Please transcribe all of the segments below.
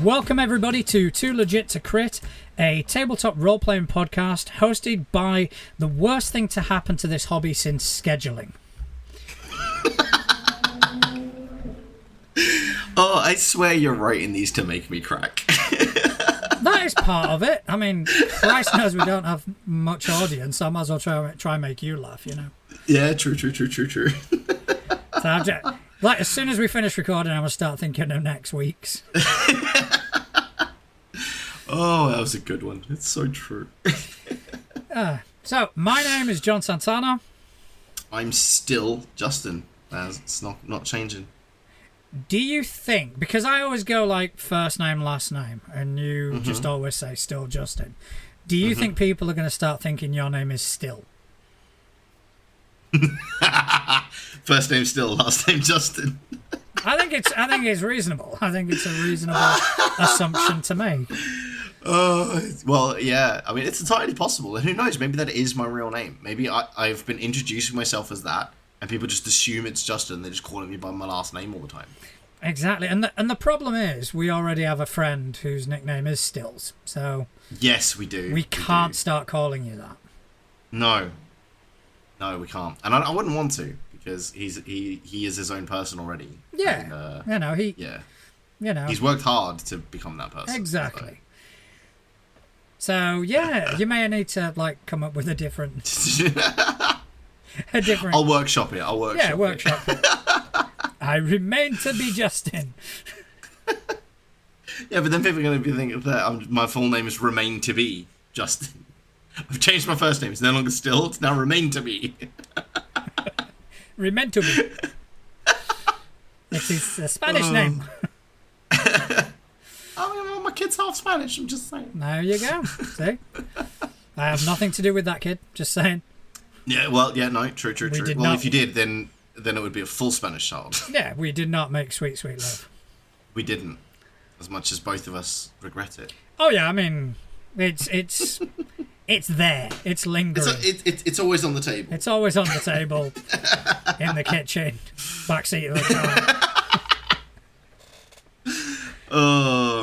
Welcome everybody to Too Legit to Crit, a tabletop role-playing podcast hosted by the worst thing to happen to this hobby since scheduling. Oh, I swear you're writing these to make me crack. That is part of it. I mean, Christ knows we don't have much audience, so I might as well try and make you laugh, you know. Yeah, true. So as soon as we finish recording, I'm going to start thinking of next week's. Oh, that was a good one. It's so true. So, my name is John Santana. I'm still Justin. It's not changing. Do you think, because I always go like first name, last name, and you just always say still Justin, do you think people are going to start thinking your name is Still? First name Still, last name Justin. I think it's reasonable. I think it's a reasonable assumption to make. Well, yeah. I mean, it's entirely possible. And who knows? Maybe that is my real name. Maybe I've been introducing myself as that, and people just assume it's Justin. They're just calling me by my last name all the time. Exactly. And the problem is, we already have a friend whose nickname is Stills. So yes, we do. We can't start calling you that. No, we can't. And I wouldn't want to, because he is his own person already. Yeah. And, he's worked hard to become that person. Exactly. So yeah, you may need to like come up with a different. I'll workshop it. Workshop it. I remain to be Justin. Yeah, but then people are going to be thinking that my full name is Remain to be Justin. I've changed my first name. It's no longer Still. It's now Remain to be. Remain to be. It is a Spanish name. Oh, my kid's half Spanish. I'm just saying. There you go. See, I have nothing to do with that kid. Just saying. Yeah. Well. Yeah. No. True. Well, if you did, then it would be a full Spanish child. Yeah, we did not make sweet love. We didn't, as much as both of us regret it. Oh yeah, I mean, it's there. It's lingering. It's always on the table. It's always on the table, in the kitchen, backseat of the car.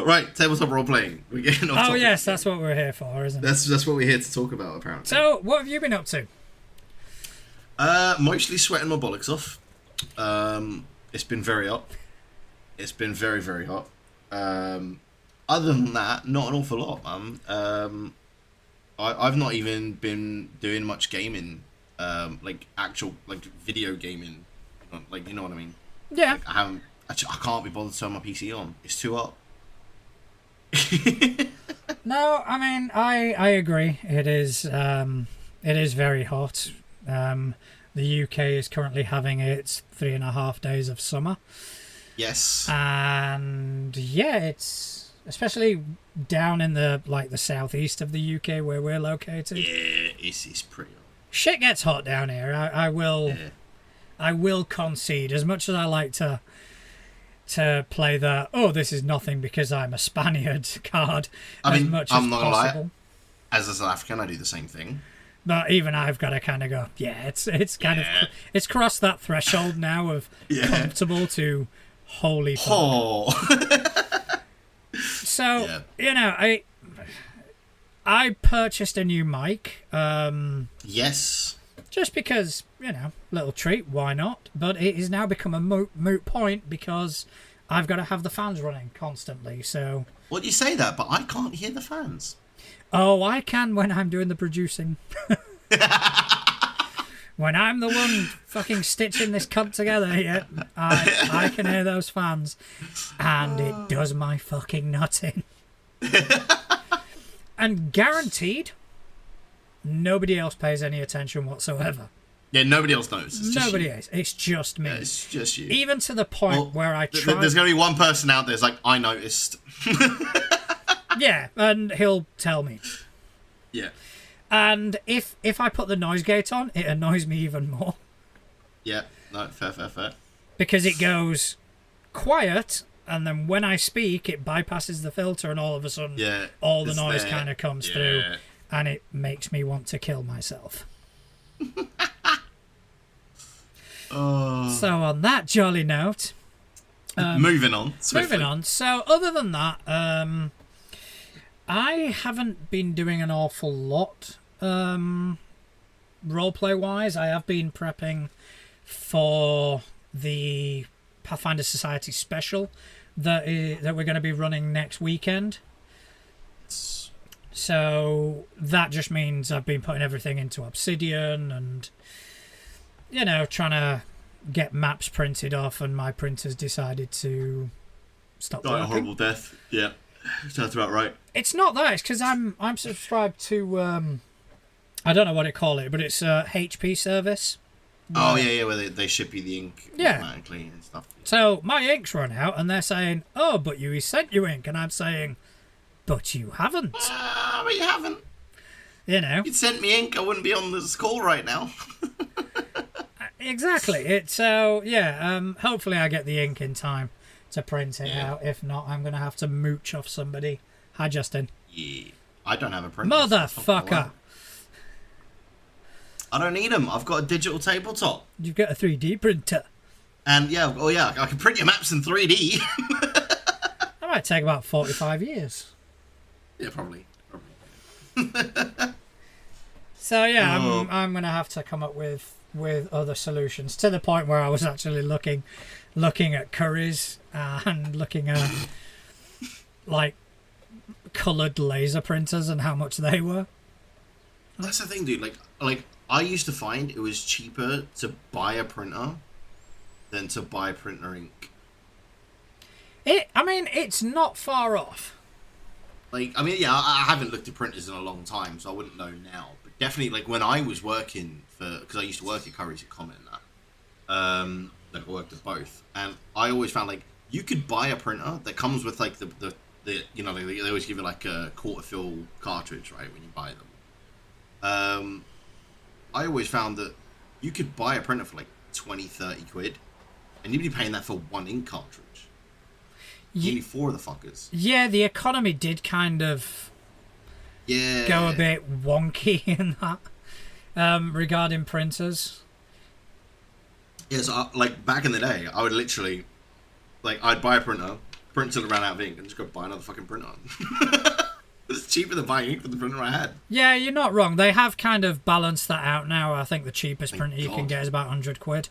Right, tabletop role playing. We're getting off topic. Yes, that's what we're here for, isn't it? That's what we're here to talk about, apparently. So, what have you been up to? Mostly sweating my bollocks off. It's been very hot. It's been very, very hot. Other than that, not an awful lot, man. I've not even been doing much gaming, like actual video gaming, like, you know what I mean? Yeah. Like, I can't be bothered to turn my PC on. It's too hot. No, I mean, I agree. It is very hot. The UK is currently having its 3.5 days of summer. Yes. And yeah, it's especially down in the southeast of the UK where we're located. Yeah, it's pretty hot. Shit gets hot down here. I will concede, as much as I like to play the this is nothing because I'm a Spaniard card. I'm not gonna lie. As a South African, I do the same thing. But even I've got to kind of go, it's kind of it's crossed that threshold now of comfortable to holy fuck. Oh. So I purchased a new mic. Yes. Just because, little treat, why not? But it has now become a moot point because I've got to have the fans running constantly. So. Well, you say that, but I can't hear the fans. Oh, I can when I'm doing the producing. When I'm the one fucking stitching this cunt together here, I can hear those fans. And it does my fucking nutting. And guaranteed, nobody else pays any attention whatsoever. Yeah, nobody else knows. Nobody else. It's just me. Yeah, it's just you. Even to the point where I try... There's going to be one person out there that's like, I noticed. Yeah, and he'll tell me. Yeah. And if I put the noise gate on, it annoys me even more. Yeah, no, fair. Because it goes quiet, and then when I speak, it bypasses the filter, and all of a sudden, all the noise kind of comes through, and it makes me want to kill myself. So on that jolly note, Moving on. Swiftly. Moving on. So, other than that, I haven't been doing an awful lot roleplay wise. I have been prepping for the Pathfinder Society special that we're going to be running next weekend. So that just means I've been putting everything into Obsidian and, trying to get maps printed off, and my printer's decided to stop Die working. a horrible death. Yeah, sounds about right. It's not that. It's because I'm subscribed to I don't know what they call it, but it's a HP service. Oh yeah, where they ship you the ink automatically and stuff. So my ink's run out, and they're saying, "Oh, but you sent you ink," and I'm saying, "But you haven't." But you haven't. If you'd sent me ink, I wouldn't be on this call right now. Exactly. Hopefully I get the ink in time to print it out. If not, I'm gonna have to mooch off somebody. Hi, Justin. Yeah, I don't have a printer. Motherfucker. I don't need them. I've got a digital tabletop. You've got a 3D printer. And I can print your maps in 3D. That might take about 45 years. Yeah, probably. So I'm gonna have to come up with other solutions, to the point where I was actually looking at curries and looking at like coloured laser printers and how much they were. That's the thing, dude. Like I used to find it was cheaper to buy a printer than to buy printer ink. It's not far off. I haven't looked at printers in a long time, so I wouldn't know now. But definitely, when I was working because I used to work at Currys at Comet and that, I worked at both, and I always found you could buy a printer that comes with the they always give you a quarter fill cartridge, right, when you buy them. I always found that you could buy a printer for 20-30 quid, and you'd be paying that for one ink cartridge. Only 4 of the fuckers. Yeah, the economy did kind of go a bit wonky in that regarding printers. Yeah, so back in the day, I would literally I'd buy a printer, print until it ran out of ink, and just go buy another fucking printer. It's cheaper than buying ink for the printer I had. Yeah, you're not wrong. They have kind of balanced that out now. I think the cheapest printer you can get is about 100 quid.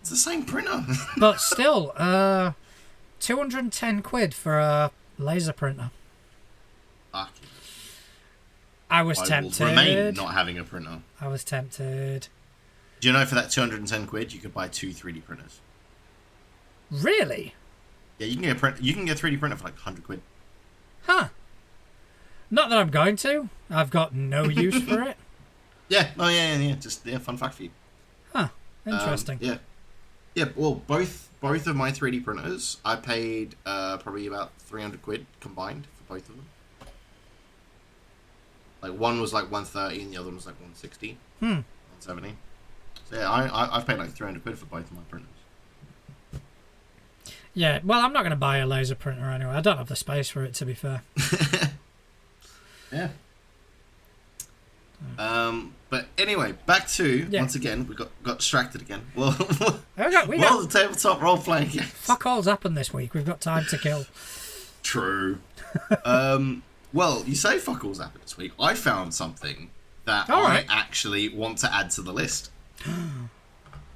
It's the same printer. But still, 210 quid for a laser printer. Fuck. I was tempted. Will remain not having a printer. I was tempted. Do you know for that 210 quid you could buy 2 3D printers? Really? Yeah, you can get a print. You can get a 3D printer for 100 quid. Huh. Not that I'm going to. I've got no use for it. Yeah. Oh yeah. Just fun fact for you. Huh. Interesting. Yeah. Well, both of my 3D printers, I paid probably about 300 quid combined for both of them. One was 130 and the other one was 160. 170. So yeah, I've paid 300 quid for both of my printers. Yeah, well, I'm not going to buy a laser printer anyway. I don't have the space for it, to be fair. Yeah. But anyway, back to once again we got distracted again. Well, the tabletop role playing games. Fuck all's happened this week. We've got time to kill. True. Well, you say fuck all's happened this week. I found something that I actually want to add to the list. Are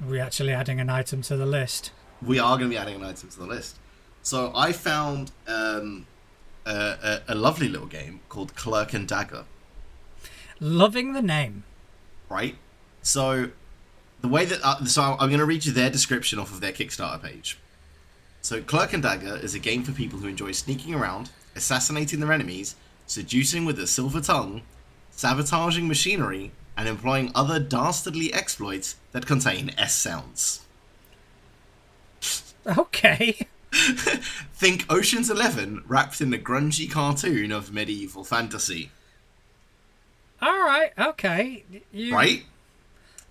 we actually adding an item to the list? We are going to be adding an item to the list. So I found a lovely little game called Clerk and Dagger. Loving the name. Right? So the way that... so I'm going to read you their description off of their Kickstarter page. So Clerk and Dagger is a game for people who enjoy sneaking around, assassinating their enemies, seducing with a silver tongue, sabotaging machinery, and employing other dastardly exploits that contain S sounds. Okay. Think Ocean's 11 wrapped in a grungy cartoon of medieval fantasy. Alright, okay. Right?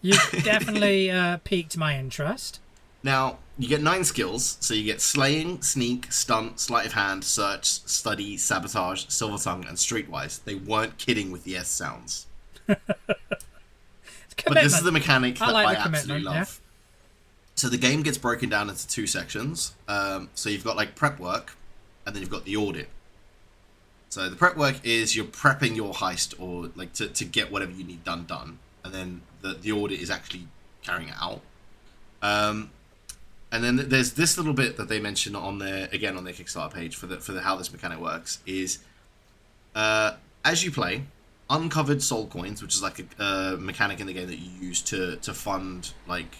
You definitely piqued my interest. Now, you get 9 skills, so you get slaying, sneak, stunt, sleight of hand, search, study, sabotage, silver tongue, and streetwise. They weren't kidding with the S sounds. But this is the mechanic that I absolutely love. So the game gets broken down into two sections. So you've got like prep work, and then you've got the audit. So the prep work is you're prepping your heist or like to get whatever you need done, and then the audit is actually carrying it out. And then there's this little bit that they mention on their Kickstarter page for the how this mechanic works is as you play, uncovered soul coins, which is like a mechanic in the game that you use to fund like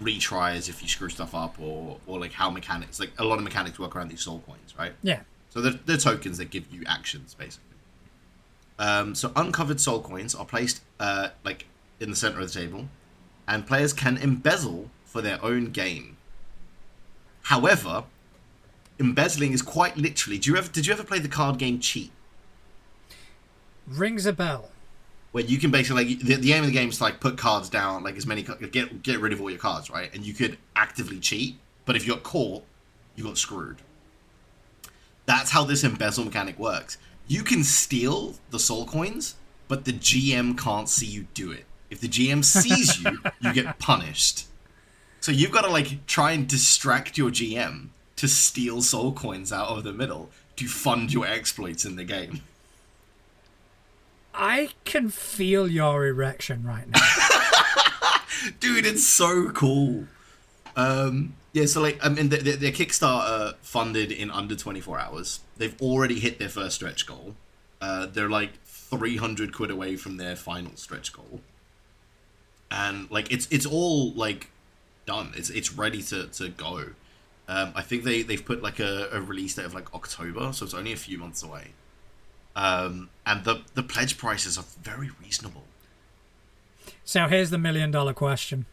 retries if you screw stuff up or like how mechanics, like a lot of mechanics work around these soul coins, right? Yeah. So they're tokens that give you actions basically. So uncovered soul coins are placed like in the center of the table, and players can embezzle for their own gain. However, embezzling is quite literally. Did you ever play the card game Cheat? Rings a bell. Where you can basically like the aim of the game is to like put cards down, like as many get rid of all your cards, right? And you could actively cheat, but if you got caught, you got screwed. That's how this embezzle mechanic works. You can steal the soul coins, but the GM can't see you do it. If the GM sees you, you get punished. So you've got to like try and distract your GM to steal soul coins out of the middle to fund your exploits in the game. I can feel your erection right now. Dude, it's so cool. Yeah, so like, I mean, their Kickstarter funded in under 24 hours. They've already hit their first stretch goal. They're like 300 quid away from their final stretch goal. And like, it's all like done. It's ready to go. I think they've put like a release date of like October, so it's only a few months away. And the pledge prices are very reasonable. So here's the $1 million question.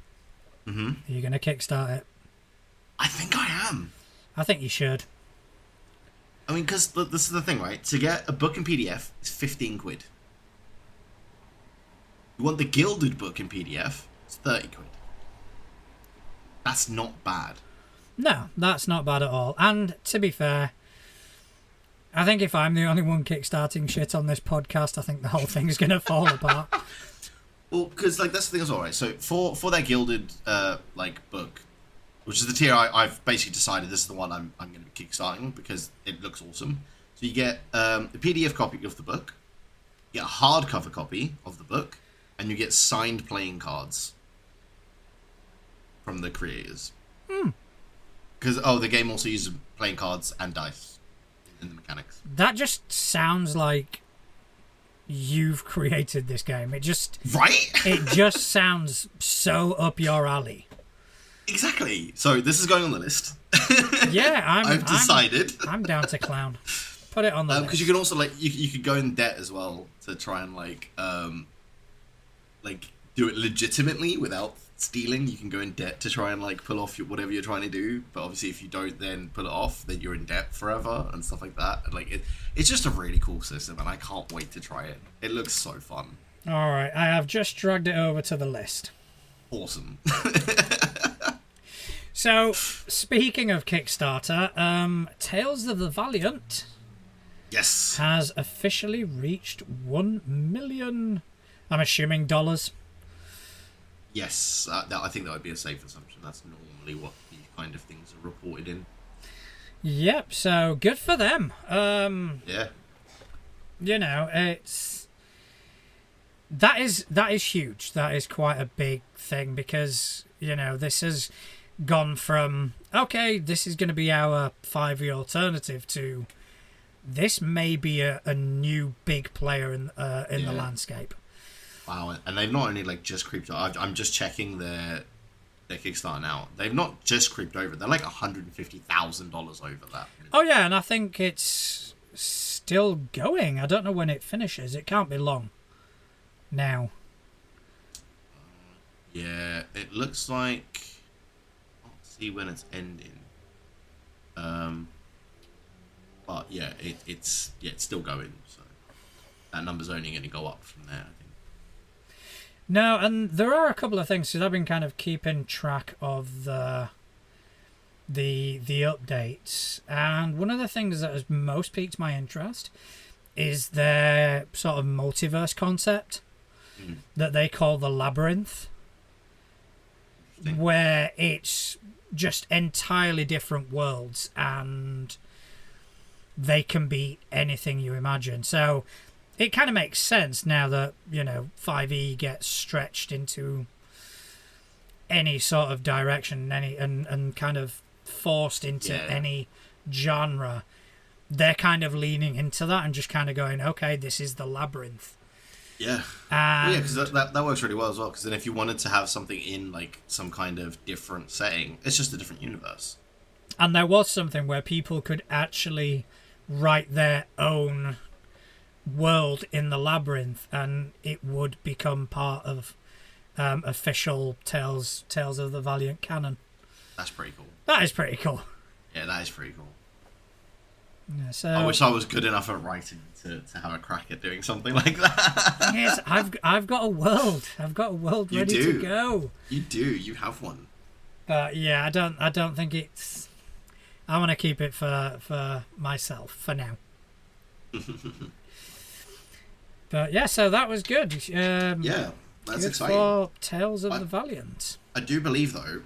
Mm-hmm. Are you going to kickstart it? I think I am. I think you should. I mean, because this is the thing, right? To get a book in PDF is 15 quid. You want the gilded book in PDF, it's 30 quid. That's not bad. No, that's not bad at all. And to be fair, I think if I'm the only one kickstarting shit on this podcast, I think the whole thing's going to fall apart. Well, because like that's the thing as well, right? So for that gilded like book, which is the tier I've basically decided this is the one I'm going to be kickstarting because it looks awesome. So you get a PDF copy of the book, you get a hardcover copy of the book, and you get signed playing cards from the creators. Because the game also uses playing cards and dice in the mechanics. That just sounds like you've created this game. It just it just sounds so up your alley. Exactly. So this is going on the list. Yeah, I've decided. I'm down to clown. Put it on the list. Because you can also like you could go in debt as well to try and like do it legitimately without stealing. You can go in debt to try and like pull off whatever you're trying to do. But obviously, if you don't then pull it off, then you're in debt forever and stuff like that. And, like it's just a really cool system, and I can't wait to try it. It looks so fun. All right, I have just dragged it over to the list. Awesome. So, speaking of Kickstarter, Tales of the Valiant, yes, has officially reached $1 million. I'm assuming dollars. Yes, I think that would be a safe assumption. That's normally what these kind of things are reported in. Yep. So good for them. Yeah. You know, that is huge. That is quite a big thing because this has gone from this is going to be our 5e alternative to this may be a new big player in the landscape. Wow, and they've not only like just creeped over. I'm just checking their Kickstarter now. They've not just creeped over. They're like $150,000 over that. Oh yeah, and I think it's still going. I don't know when it finishes. It can't be long now. Yeah, it looks like. Let's see when it's ending. But yeah, it's still going. So that number's only going to go up from there, I think. No, and there are a couple of things because I've been kind of keeping track of the updates, and one of the things that has most piqued my interest is their sort of multiverse concept that they call the Labyrinth. where it's just entirely different worlds and they can be anything you imagine. So it kind of makes sense now that, 5e gets stretched into any sort of direction, and kind of forced into any genre. They're kind of leaning into that and just kind of going, okay, this is the labyrinth. Yeah. Yeah, because that works really well as well. Because then if you wanted to have something in like some kind of different setting, it's just a different universe. And there was something where people could actually write their own world in the labyrinth, and it would become part of official Tales of the Valiant canon. That's pretty cool. That is pretty cool. Yeah, that is pretty cool. Yeah, so I wish I was good enough at writing to have a crack at doing something like that. Yes, I've got a world. I've got a world ready to go. You do. You have one. But yeah, I don't think it's. I want to keep it for myself for now. But yeah, so that was good. Yeah, that's good exciting. For Tales of the Valiant. I do believe, though,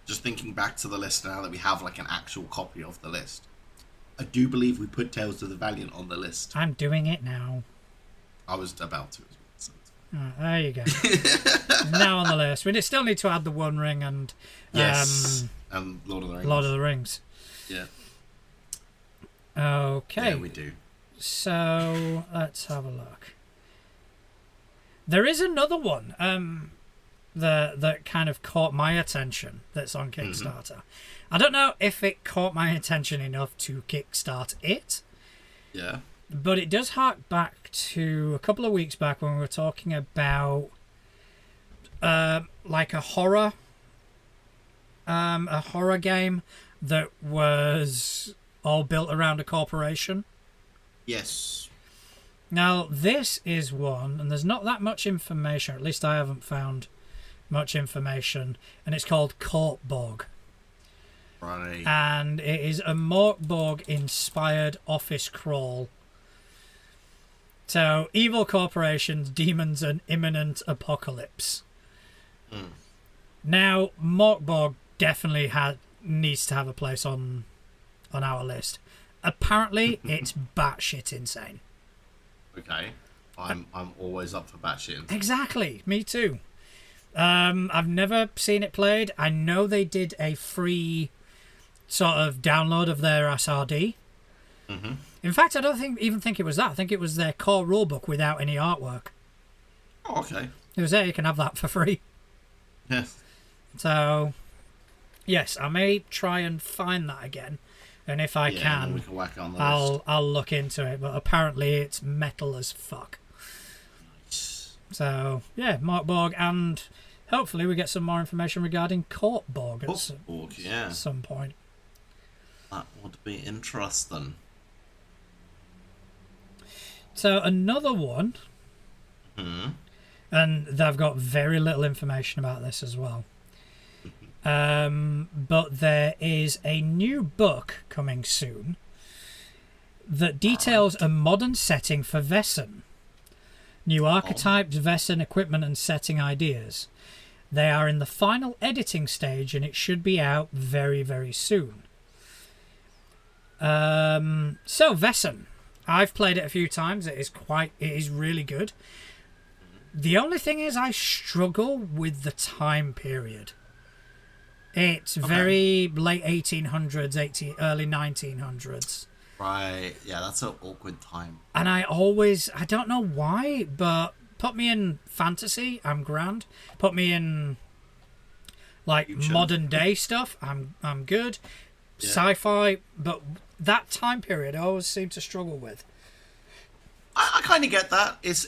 just thinking back to the list now that we have like an actual copy of the list, I do believe we put Tales of the Valiant on the list. I'm doing it now. I was about to as well. Oh, there you go. Now on the list. We still need to add the One Ring and and Lord of the Rings. Lord of the Rings. Yeah. Okay. Yeah, we do. So let's have a look. There is another one that kind of caught my attention that's on Kickstarter. Mm-hmm. I don't know if it caught my attention enough to kickstart it. Yeah. But it does hark back to a couple of weeks back when we were talking about like a horror game that was all built around a corporation. Yes. Now, this is one, and there's not that much information, or at least I haven't found much information, and it's called Corpborg. Right. And it is a Morkborg-inspired office crawl. So, evil corporations, demons, and imminent apocalypse. Mm. Now, Morkborg definitely needs to have a place on our list. Apparently, it's batshit insane. Okay. I'm always up for batshit. Exactly. Me too. I've never seen it played. I know they did a free sort of download of their SRD. Mm-hmm. In fact, I don't even think it was that. I think it was their core rulebook without any artwork. Oh, okay. It was there. You can have that for free. Yes. So, yes, I may try and find that again. And if I can, we can whack it on the list. I'll look into it. But apparently it's metal as fuck. Nice. So, yeah, Morkborg, and hopefully we get some more information regarding Corpborg at some point. That would be interesting. So, another one, and they've got very little information about this as well. But there is a new book coming soon that details a modern setting for Vessen. New archetypes, Vessen equipment and setting ideas. They are in the final editing stage and it should be out very, very soon. So Vessen. I've played it a few times. It is really good. The only thing is I struggle with the time period. It's very late 1800s, early 1900s. Right, yeah, that's an awkward time. And I don't know why, but put me in fantasy, I'm grand. Put me in like modern day stuff, I'm good. Yeah. Sci-fi, but that time period I always seem to struggle with. I kind of get that. It's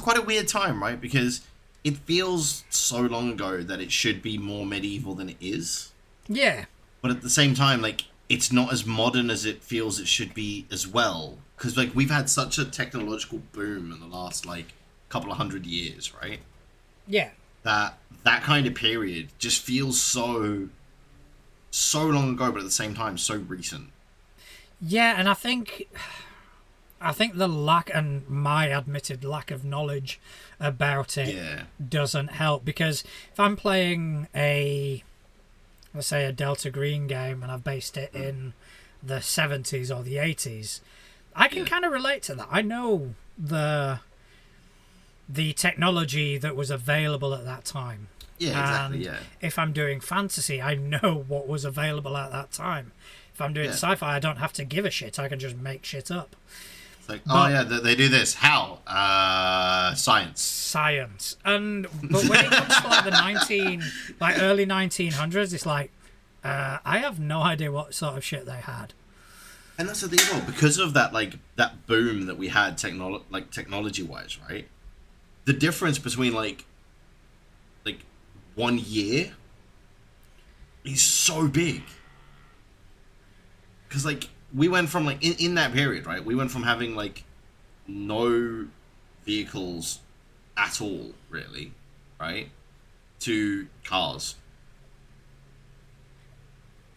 quite a weird time, right? Because it feels so long ago that it should be more medieval than it is. Yeah. But at the same time, like, it's not as modern as it feels it should be as well. Because, like, we've had such a technological boom in the last, like, couple of 100 years, right? Yeah. That kind of period just feels so long ago, but at the same time, so recent. Yeah, and I think I think the lack and my admitted lack of knowledge about it doesn't help, because if I'm playing let's say a Delta Green game and I've based it in the 70s or the 80s, I can kind of relate to that. I know the technology that was available at that time. Yeah, exactly. And if I'm doing fantasy, I know what was available at that time. If I'm doing sci-fi, I don't have to give a shit. I can just make shit up. It's like, they do this. How? Science. But when it comes to like the early 1900s, it's like, I have no idea what sort of shit they had. And that's the thing, though, because of that, like, that boom that we had technology-wise, right? The difference between, like 1 year is so big. Because, like, we went from, like, in that period, right? We went from having, like, no vehicles at all, really, right? To cars.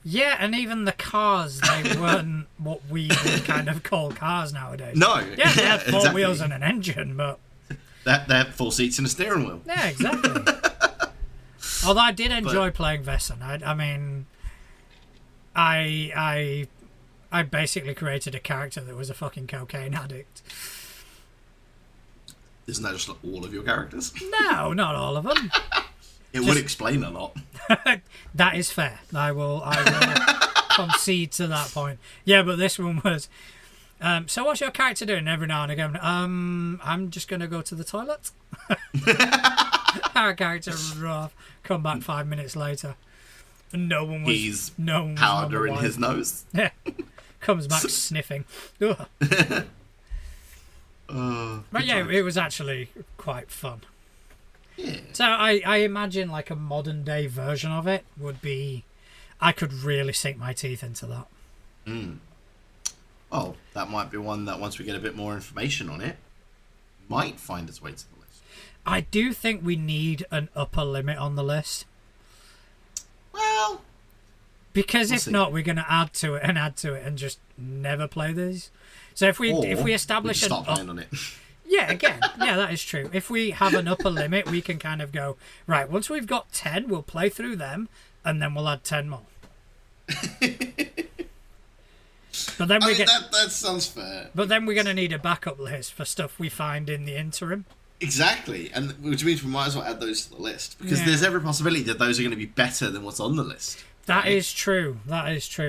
Yeah, and even the cars, they weren't what we would kind of call cars nowadays. No. Yeah, they had four wheels and an engine, but... They had 4 seats and a steering wheel. Yeah, exactly. Although I did enjoy playing Vesson. I mean, I basically created a character that was a fucking cocaine addict. Isn't that just like all of your characters? No, not all of them. It would explain a lot. That is fair. I will concede to that point. Yeah, but this one was... so what's your character doing every now and again? I'm just going to go to the toilet. Our character would run off, come back 5 minutes later. And no one was powder in his nose. Yeah. Comes back sniffing. But yeah, it was actually quite fun. Yeah. So I imagine like a modern day version of it would be... I could really sink my teeth into that. Oh, that might be one that once we get a bit more information on it, might find its way to the list. I do think we need an upper limit on the list. Well... Because if not, we're going to add to it and just never play these. So if we establish stop playing on it. Yeah, again, that is true. If we have an upper limit, we can kind of go, right, once we've got 10, we'll play through them, and then we'll add 10 more. But then that sounds fair. But then we're going to need a backup list for stuff we find in the interim. Exactly, and which means we might as well add those to the list, because there's every possibility that those are going to be better than what's on the list. That is true.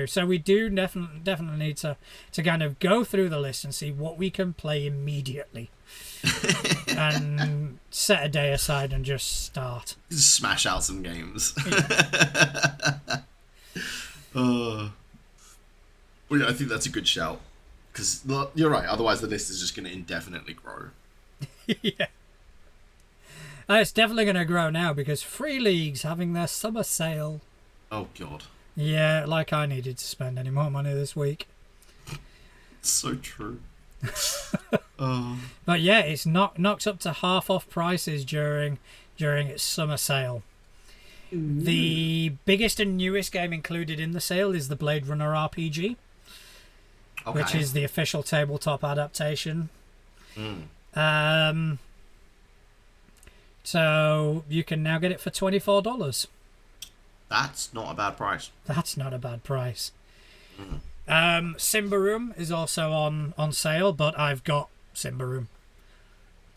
So we do definitely need to kind of go through the list and see what we can play immediately. And set a day aside and just start. Just smash out some games. Yeah. Well, yeah, I think that's a good shout. Because you're right, otherwise the list is just going to indefinitely grow. Yeah. It's definitely going to grow now because Free League's having their summer sale. Oh, God. Yeah, like I needed to spend any more money this week. It's so true. But yeah, it's knocks up to half off prices during its summer sale. Ooh. The biggest and newest game included in the sale is the Blade Runner RPG, which is the official tabletop adaptation. So you can now get it for $24. That's not a bad price. That's not a bad price. Simbaroom is also on sale, but I've got Simbaroom.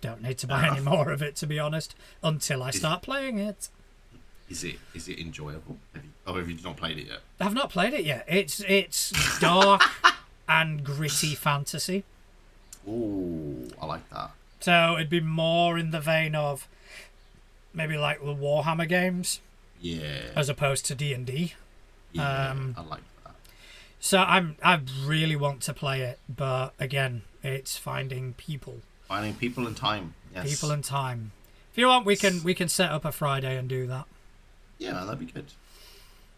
Don't need to buy any more of it, to be honest, until I start playing it. Is it enjoyable? Have you not played it yet? I've not played it yet. It's dark and gritty fantasy. Ooh, I like that. So it'd be more in the vein of maybe like the Warhammer games. Yeah. As opposed to D&D. Yeah, I like that. So I really want to play it, but again, it's finding people. Finding people and time. Yes. People and time. If you want, we can set up a Friday and do that. Yeah, man, that'd be good.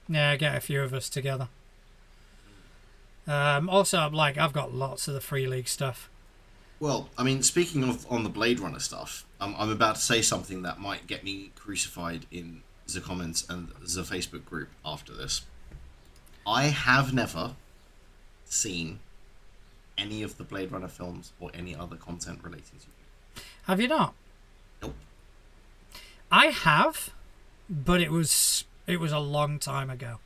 Yeah, get a few of us together. Also, I've got lots of the Free League stuff. Well, I mean, speaking of on the Blade Runner stuff, I'm about to say something that might get me crucified in the comments and the Facebook group after this. I have never seen any of the Blade Runner films or any other content relating to you. Have you not? Nope. I have, but it was a long time ago.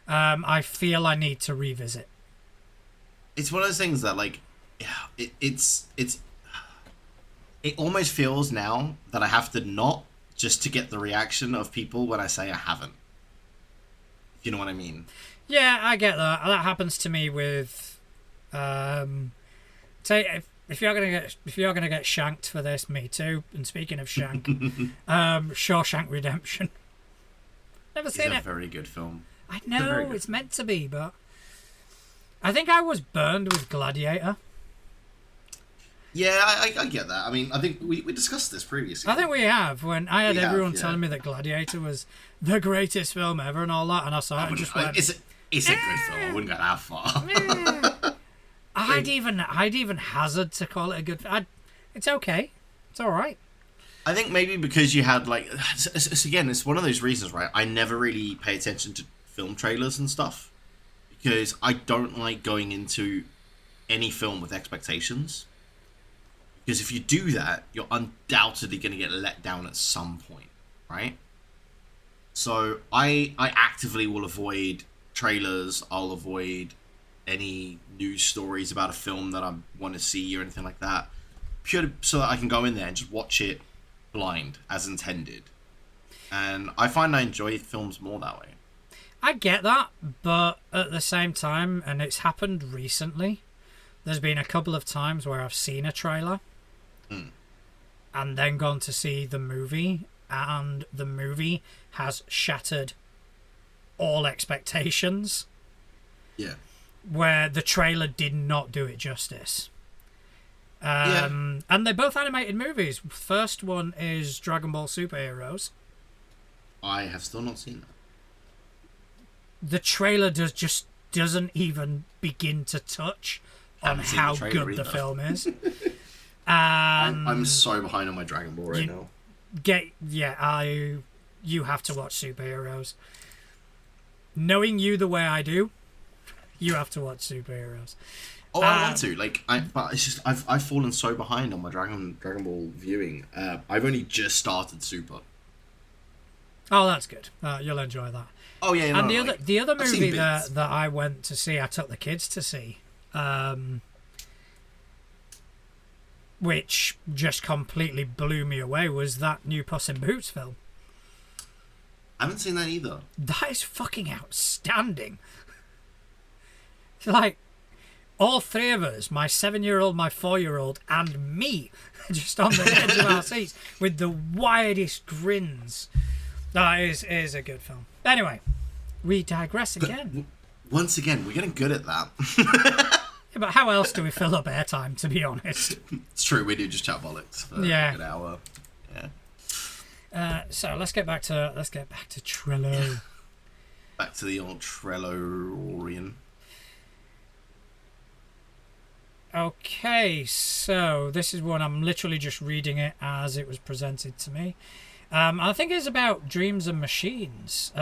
I feel I need to revisit. It's one of those things that, like, it almost feels now that I have to not just to get the reaction of people when I say I haven't. If you know what I mean? Yeah, I get that. That happens to me with, say if you're gonna get shanked for this, me too. And speaking of shank, Shawshank Redemption. Never seen it. It's a very good film. I know it's meant to be, but I think I was burned with Gladiator. Yeah, I get that. I mean, I think we discussed this previously. I think we have, when I had everyone telling me that Gladiator was the greatest film ever and all that, and I saw it and just went... It's a good film. I wouldn't go that far. I'd even hazard to call it a good... It's okay. It's all right. I think maybe because you had, like... Again, it's one of those reasons, right? I never really pay attention to film trailers and stuff. Because I don't like going into any film with expectations. Because if you do that, you're undoubtedly going to get let down at some point, right? So I actively will avoid trailers. I'll avoid any news stories about a film that I want to see or anything like that. Purely so that I can go in there and just watch it blind, as intended. And I find I enjoy films more that way. I get that, but at the same time, and it's happened recently, there's been a couple of times where I've seen a trailer and then gone to see the movie, and the movie has shattered all expectations. Yeah. Where the trailer did not do it justice. And they're both animated movies. First one is Dragon Ball Superheroes. I have still not seen that. The trailer doesn't even begin to touch on how good the film is. I'm so behind on my Dragon Ball right now. You have to watch Superheroes. Knowing you the way I do, you have to watch Superheroes. Oh, I want to. But it's just I've fallen so behind on my Dragon Ball viewing. I've only just started Super. Oh, that's good. You'll enjoy that. Oh yeah. And the other movie that I went to see, I took the kids to see, which just completely blew me away, was that new Puss in Boots film. I haven't seen that either. That is fucking outstanding. It's like all three of us, my 7-year-old, my 4-year-old, and me, just on the edge of our seats with the widest grins. That is a good film. Anyway, we digress again. Once again, we're getting good at that. Yeah, but how else do we fill up airtime, to be honest? It's true, we do just chat bollocks for an hour. Yeah. So let's get back to Trello. Back to the old Trello-orian. Okay, so this is one, I'm literally just reading it as it was presented to me. I think it's about Dreams and Machines.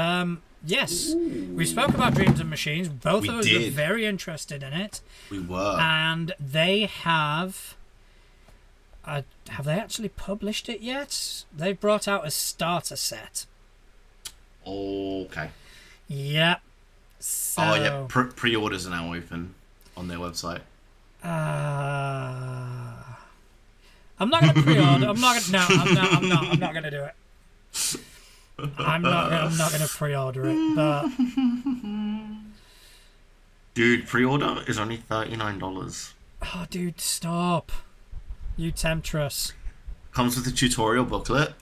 Yes, we spoke about Dreams and Machines. Both of us were very interested in it. We were. And they have they actually published it yet? They've brought out a starter set. Okay. Yep. So, oh, yeah. Pre-orders are now open on their website. I'm not going to pre-order. I'm not going to do it. I'm not going to pre-order it, but... Dude, pre-order is only $39. Oh, dude, stop. You temptress. Comes with a tutorial booklet,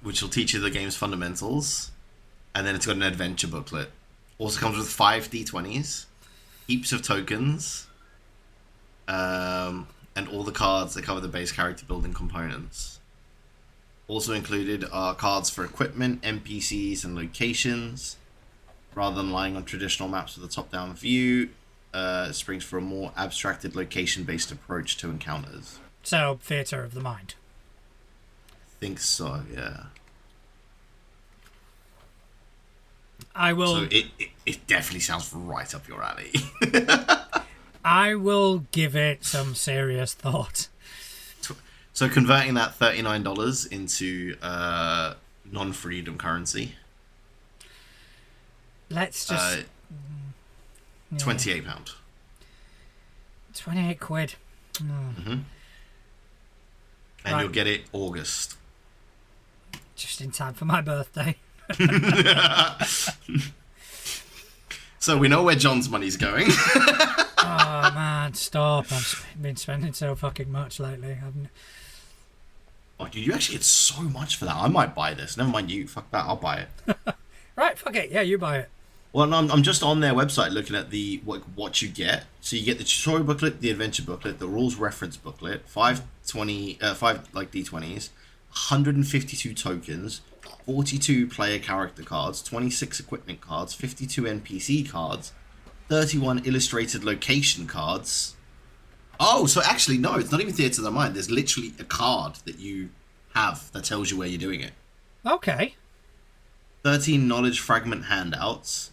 which will teach you the game's fundamentals. And then it's got an adventure booklet. Also comes with 5 D20s, heaps of tokens, and all the cards that cover the base character building components. Also included are cards for equipment, NPCs, and locations. Rather than relying on traditional maps with a top-down view, springs for a more abstracted location-based approach to encounters. So, theatre of the mind. I think so, yeah. I will... So it definitely sounds right up your alley. I will give it some serious thought. So converting that $39 into non-freedom currency. Let's just... £28. 28 quid. Mm-hmm. And Right. you'll get it August. Just in time for my birthday. So we know where John's money's going. Oh man, stop. I've been spending so fucking much lately. Oh, dude, you actually get so much for that. I might buy this. Never mind you. Fuck that. I'll buy it. Right, fuck it. Yeah, you buy it. Well, no, I'm just on their website looking at the what you get. So you get the tutorial booklet, the adventure booklet, the rules reference booklet, 5 like D20s, 152 tokens, 42 player character cards, 26 equipment cards, 52 NPC cards, 31 illustrated location cards. Oh, so actually, no, it's not even Theatre of the Mind. There's literally a card that you have that tells you where you're doing it. Okay. 13 knowledge fragment handouts,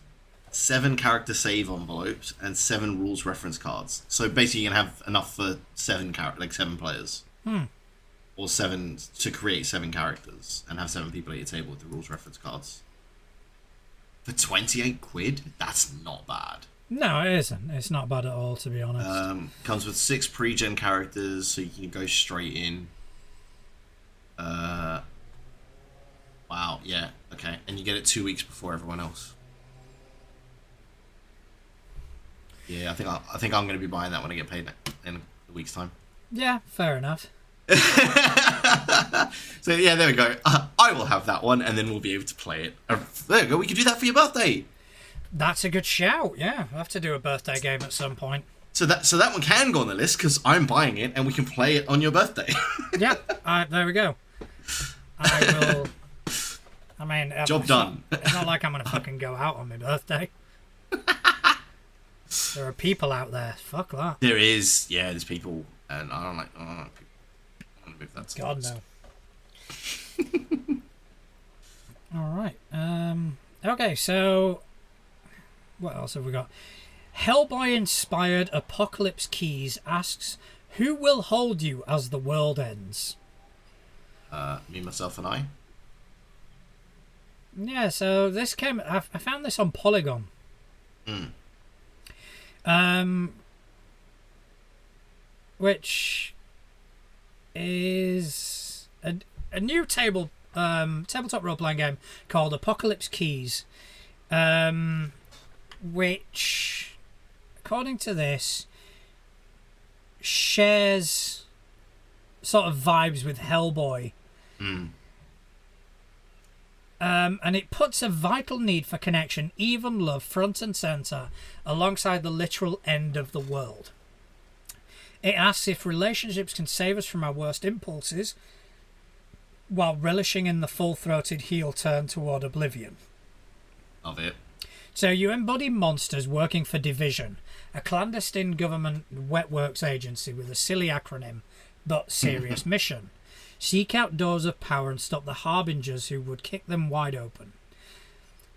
7 character save envelopes, and 7 rules reference cards. So basically, you can have enough for 7 players. Or 7 to create 7 characters and have 7 people at your table with the rules reference cards. For 28 quid, that's not bad. No, it isn't. It's not bad at all, to be honest. Comes with 6 pre-gen characters, so you can go straight in. Wow, yeah, okay. And you get it 2 weeks before everyone else. Yeah, I think I'm going to be buying that when I get paid in a week's time. Yeah, fair enough. So yeah, there we go. I will have that one, and then we'll be able to play it. There we go. We can do that for your birthday. That's a good shout. Yeah, we'll have to do a birthday game at some point. So that one can go on the list because I'm buying it, and we can play it on your birthday. Yeah, there we go. I will. I mean, job done. It's not like I'm gonna fucking go out on my birthday. There are people out there. Fuck that. There is, yeah. There's people, and I don't like people. I want to move that. God no. All right. Okay, so what else have we got? Hellboy-inspired Apocalypse Keys asks, "Who will hold you as the world ends?" Me, myself, and I. Yeah. So this came. I found this on Polygon. Which is a new tabletop role-playing game called Apocalypse Keys, which, according to this, shares sort of vibes with Hellboy. And it puts a vital need for connection, even love, front and centre, alongside the literal end of the world. It asks if relationships can save us from our worst impulses while relishing in the full-throated heel turn toward oblivion. Love it. So you embody monsters working for Division, a clandestine government wetworks agency with a silly acronym, but serious mission. Seek out doors of power and stop the harbingers who would kick them wide open.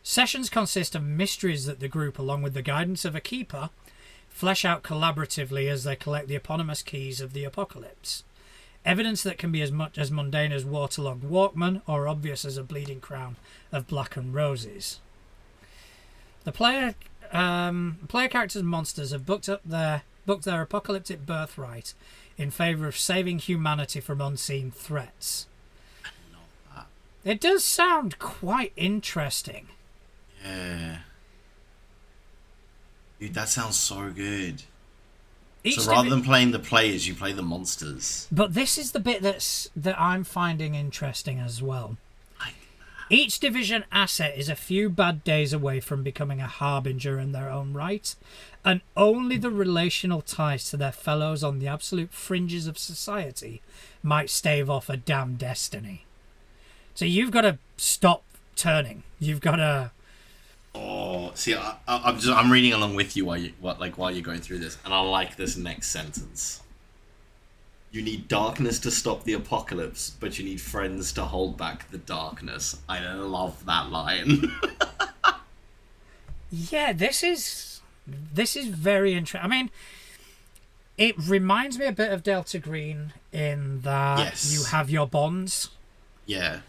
Sessions consist of mysteries that the group, along with the guidance of a keeper, flesh out collaboratively as they collect the eponymous keys of the apocalypse. Evidence that can be as much as mundane as waterlogged Walkman or obvious as a bleeding crown of black and roses. The player characters and monsters have booked their apocalyptic birthright in favour of saving humanity from unseen threats. I love that. It does sound quite interesting. Yeah. Dude, that sounds so good. So rather than playing the players, you play the monsters. But this is the bit that I'm finding interesting as well. Each Division asset is a few bad days away from becoming a harbinger in their own right, and only the relational ties to their fellows on the absolute fringes of society might stave off a damn destiny. So you've got to stop turning. You've got to... Oh, see, I'm reading along with you while you're going through this, and I like this next sentence. You need darkness to stop the apocalypse, but you need friends to hold back the darkness. I love that line. Yeah, this is very interesting. I mean, It reminds me a bit of Delta Green in that Yes. you have your bonds. Yeah.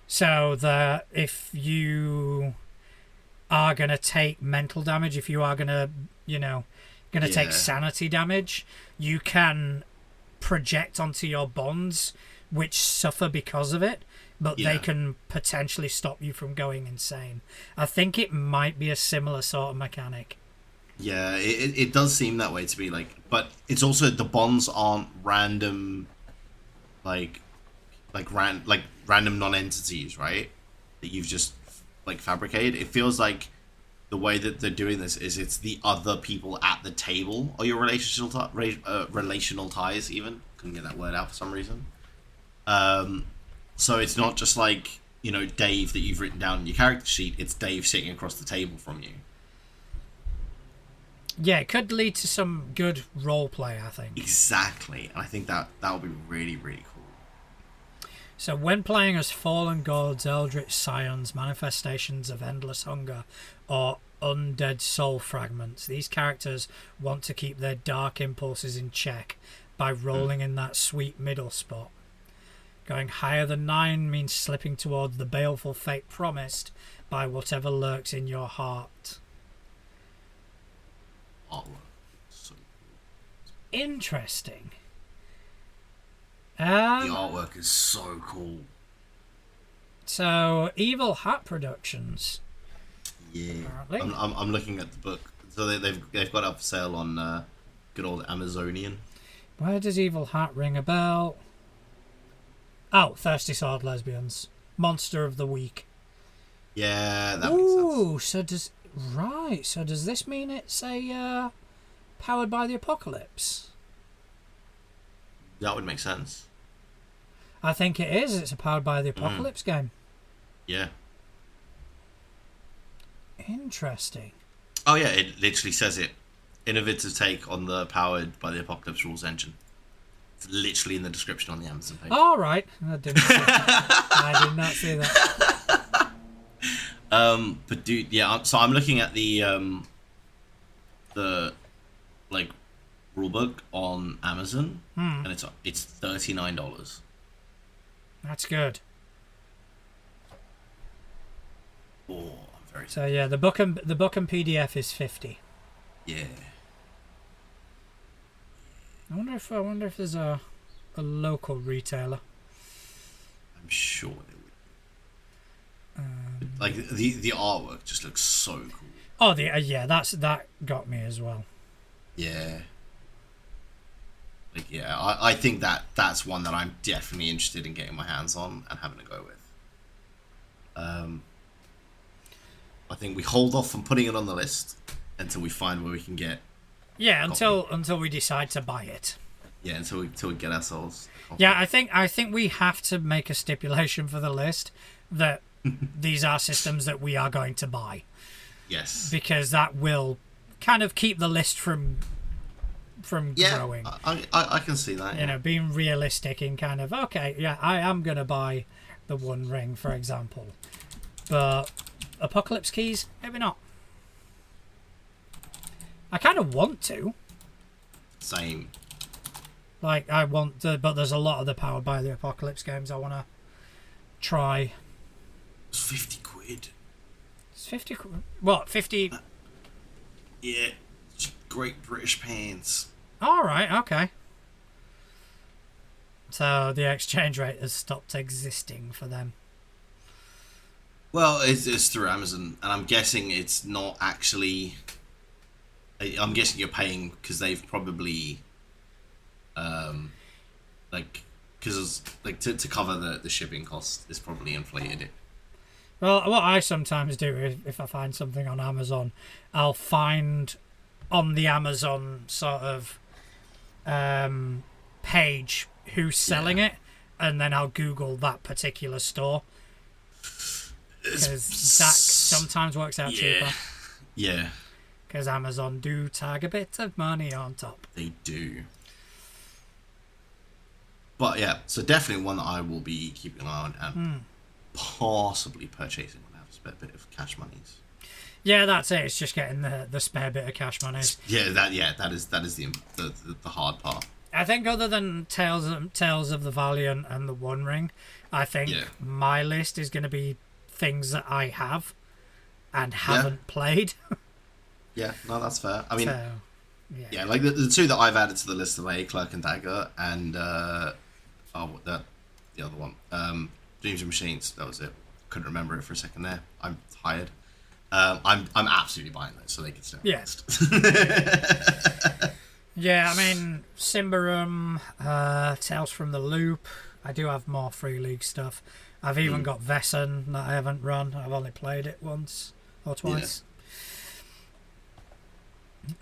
So that if you are going to take mental damage, if you are going to, take sanity damage, you can project onto your bonds, which suffer because of it, but they can potentially stop you from going insane. I think it might be a similar sort of mechanic. Yeah, it does seem that way to be like, but it's also the bonds aren't random, like random non-entities, right? That you've just like fabricated. It feels like the way that they're doing this is it's the other people at the table or your relational ties. Even couldn't get that word out for some reason. So it's not just like Dave that you've written down in your character sheet. It's Dave sitting across the table from you. Yeah, it could lead to some good role play, I think. Exactly. And I think that would be really, really cool. So when playing as fallen gods, eldritch scions, manifestations of endless hunger, or undead soul fragments, these characters want to keep their dark impulses in check by rolling in that sweet middle spot. Going higher than 9 means slipping towards the baleful fate promised by whatever lurks in your heart. Interesting. The artwork is so cool. So, Evil Hat Productions. Yeah, I'm looking at the book. So they've got it up for sale on good old Amazonian. Where does Evil Hat ring a bell? Oh, Thirsty Sword Lesbians. Monster of the Week. Yeah, that makes sense. Ooh, so does this mean it's a Powered by the Apocalypse? That would make sense. I think it is. It's a Powered by the Apocalypse game. Yeah. Interesting. Oh yeah, it literally says it. Innovative take on the Powered by the Apocalypse rules engine. It's literally in the description on the Amazon page. All right. I did not see that. But dude, yeah. So I'm looking at the like rulebook on Amazon, and it's $39. That's good. Oh, I'm very. So yeah, the book and PDF is $50. Yeah. I wonder if there's a local retailer. I'm sure there would be. Like the artwork just looks so cool. Oh, that got me as well. Yeah. Like yeah, I think that's one that I'm definitely interested in getting my hands on and having a go with. I think we hold off on putting it on the list until we find where we can get. Yeah, until we decide to buy it. Yeah, until we get ourselves. Yeah, I think we have to make a stipulation for the list that these are systems that we are going to buy. Yes. Because that will kind of keep the list from growing. I can see that. You know, being realistic in kind of, okay, yeah, I am going to buy the One Ring, for example. But Apocalypse Keys, maybe not. I kind of want to. Same. Like, I want to, but there's a lot of the Powered by the Apocalypse games I want to try. It's 50 quid. It's 50 quid. What, 50? Yeah. Great British pants. Alright, okay. So the exchange rate has stopped existing for them. Well, it's through Amazon, and I'm guessing it's not actually. I'm guessing you're paying because they've probably, to cover the shipping cost is probably inflated it. Well, what I sometimes do if I find something on Amazon, I'll find on the Amazon sort of page who's selling it, and then I'll Google that particular store. Because that sometimes works out cheaper. Yeah. Because Amazon do tag a bit of money on top. They do. But yeah, so definitely one that I will be keeping an eye on and possibly purchasing when I have a spare bit of cash monies. Yeah, that's it. It's just getting the spare bit of cash money. That is the hard part. I think other than Tales of the Valiant and the One Ring, I think my list is going to be things that I have and haven't played. Yeah, no, that's fair. I mean, yeah, like the two that I've added to the list are Clerk and Dagger and the other one, Dreams and Machines. That was it. Couldn't remember it for a second there. I'm tired. I'm absolutely buying those, so they can stay on the list. Yeah, I mean, Symbaroum, Tales from the Loop. I do have more Free League stuff. I've even got Vessen that I haven't run. I've only played it once or twice.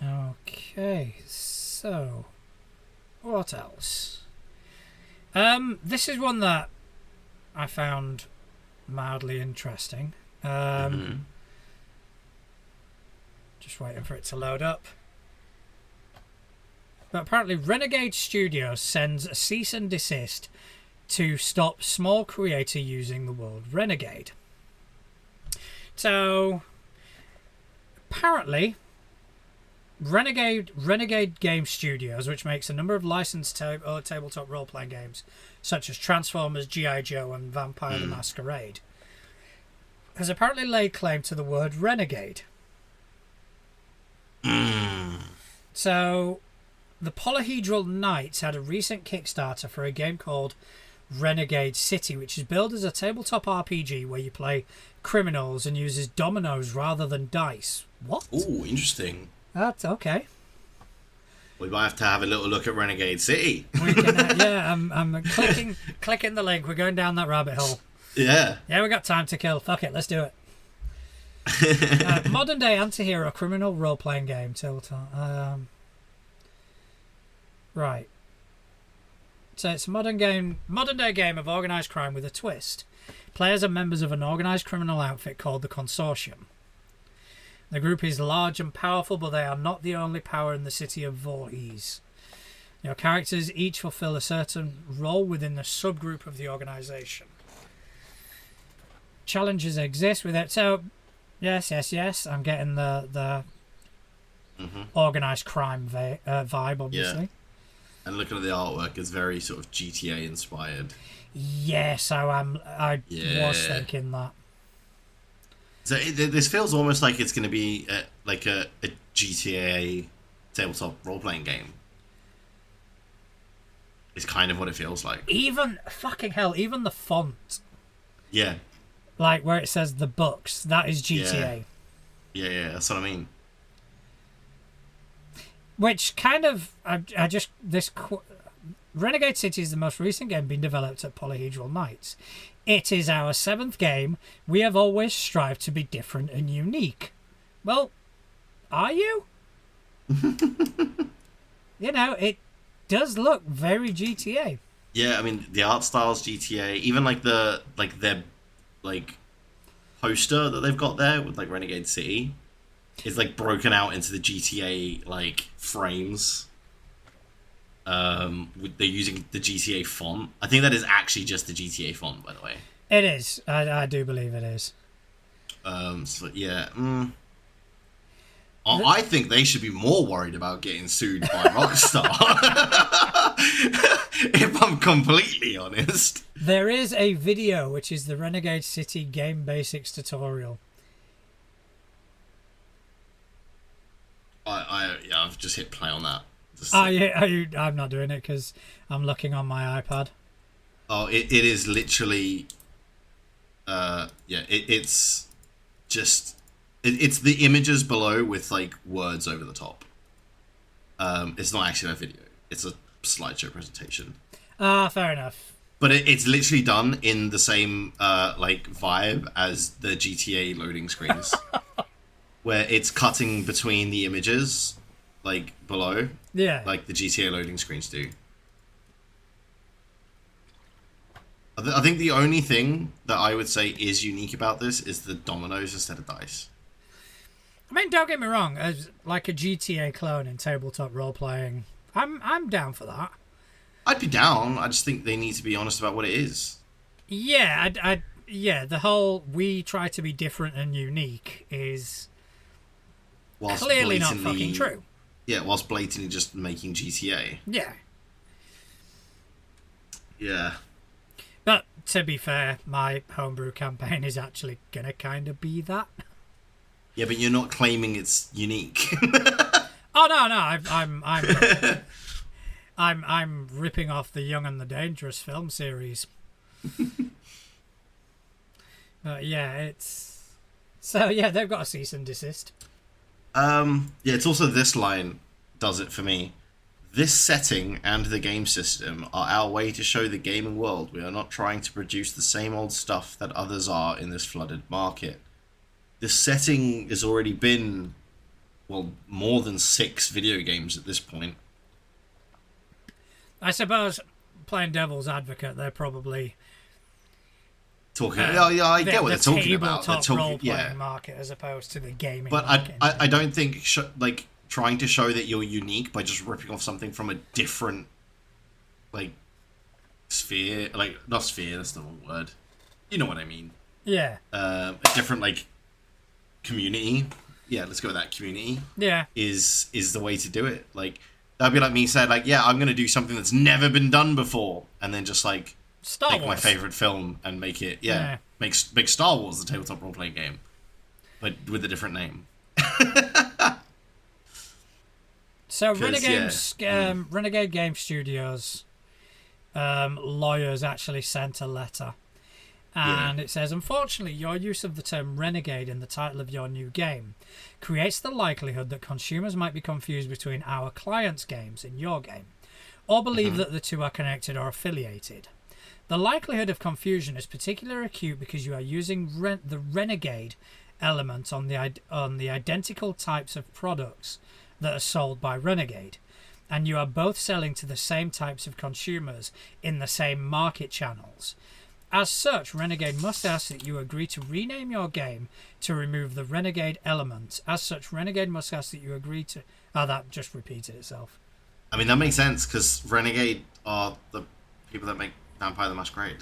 Okay, so what else? This is one that I found mildly interesting. Just waiting for it to load up. But apparently Renegade Studios sends a cease and desist to stop small creator using the word Renegade. So apparently Renegade Game Studios, which makes a number of licensed tabletop role-playing games such as Transformers, G.I. Joe and Vampire the Masquerade, has apparently laid claim to the word Renegade. So the Polyhedral Knights had a recent Kickstarter for a game called Renegade City, which is billed as a tabletop RPG where you play criminals and uses dominoes rather than dice. What? Oh, interesting. That's okay. We might have to have a little look at Renegade City. We can, I'm clicking the link. We're going down that rabbit hole. Yeah. Yeah, we got time to kill. Fuck it, let's do it. Modern day anti-hero criminal role-playing game. Right. So it's a modern day game of organised crime with a twist. Players are members of an organised criminal outfit called the Consortium. The group is large and powerful, but they are not the only power in the city of Voorhees. Your characters each fulfill a certain role within the subgroup of the organisation. Challenges exist with it. So, yes. I'm getting the organised crime vibe, obviously. Yeah. And looking at the artwork, it's very sort of GTA inspired. Yes, I was thinking that. So this feels almost like it's going to be like a GTA tabletop role-playing game. It's kind of what it feels like. Even the font. Yeah. Like where it says the books, that is GTA. Yeah, that's what I mean. Which kind of, Renegade City is the most recent game being developed at Polyhedral Knights. It is our 7th game. We have always strived to be different and unique. Well, are you? It does look very GTA. Yeah, I mean the art style's GTA. Even like their poster that they've got there with like Renegade City is like broken out into the GTA like frames. They're using the GTA font. I think that is actually just the GTA font, by the way. It is. I do believe it is. So yeah. I think they should be more worried about getting sued by Rockstar. If I'm completely honest. There is a video which is the Renegade City Game Basics tutorial. I've just hit play on that. I'm not doing it because I'm looking on my iPad. Oh, it is literally. It's just. It's the images below with like words over the top. It's not actually a video. It's a slideshow presentation. Fair enough. But it's literally done in the same like vibe as the GTA loading screens, where it's cutting between the images, like below. Yeah. Like the GTA loading screens do. I think the only thing that I would say is unique about this is the dominoes instead of dice. I mean, don't get me wrong. As like a GTA clone in tabletop role playing, I'm down for that. I'd be down. I just think they need to be honest about what it is. Yeah, the whole we try to be different and unique is whilst clearly not blatantly, fucking true. Yeah, whilst blatantly just making GTA. Yeah. Yeah. But to be fair, my homebrew campaign is actually gonna kind of be that. Yeah, but you're not claiming it's unique. Oh no, I'm ripping off the Young and the Dangerous film series. But yeah, it's so yeah, they've got a cease and desist. Yeah, it's also this line does it for me. This setting and the game system are our way to show the gaming world we are not trying to produce the same old stuff that others are in this flooded market. This setting has already been, well, more than 6 video games at this point. I suppose, playing devil's advocate, they're probably talking. I get what they're talking about. They're talking, role-playing market as opposed to the gaming. But market. I don't think trying to show that you're unique by just ripping off something from a different, sphere, not sphere, that's the wrong word. You know what I mean? Yeah. A different, community. Yeah, let's go with that, community. Yeah. Is the way to do it. That'd be like me saying, yeah, I'm going to do something that's never been done before. And then just, Star take Wars. my favourite film and make it, make Star Wars the tabletop role-playing game. But with a different name. So Renegade Game Studios lawyers actually sent a letter, and it says, unfortunately, your use of the term renegade in the title of your new game creates the likelihood that consumers might be confused between our clients' games and your game, or believe that the two are connected or affiliated. The likelihood of confusion is particularly acute because you are using the renegade element on the identical types of products that are sold by Renegade, and you are both selling to the same types of consumers in the same market channels. As such, Renegade must ask that you agree to rename your game to remove the Renegade element. As such, Renegade must ask that you agree to... Oh, that just repeated itself. I mean, that makes sense, because Renegade are the people that make Vampire the Masquerade.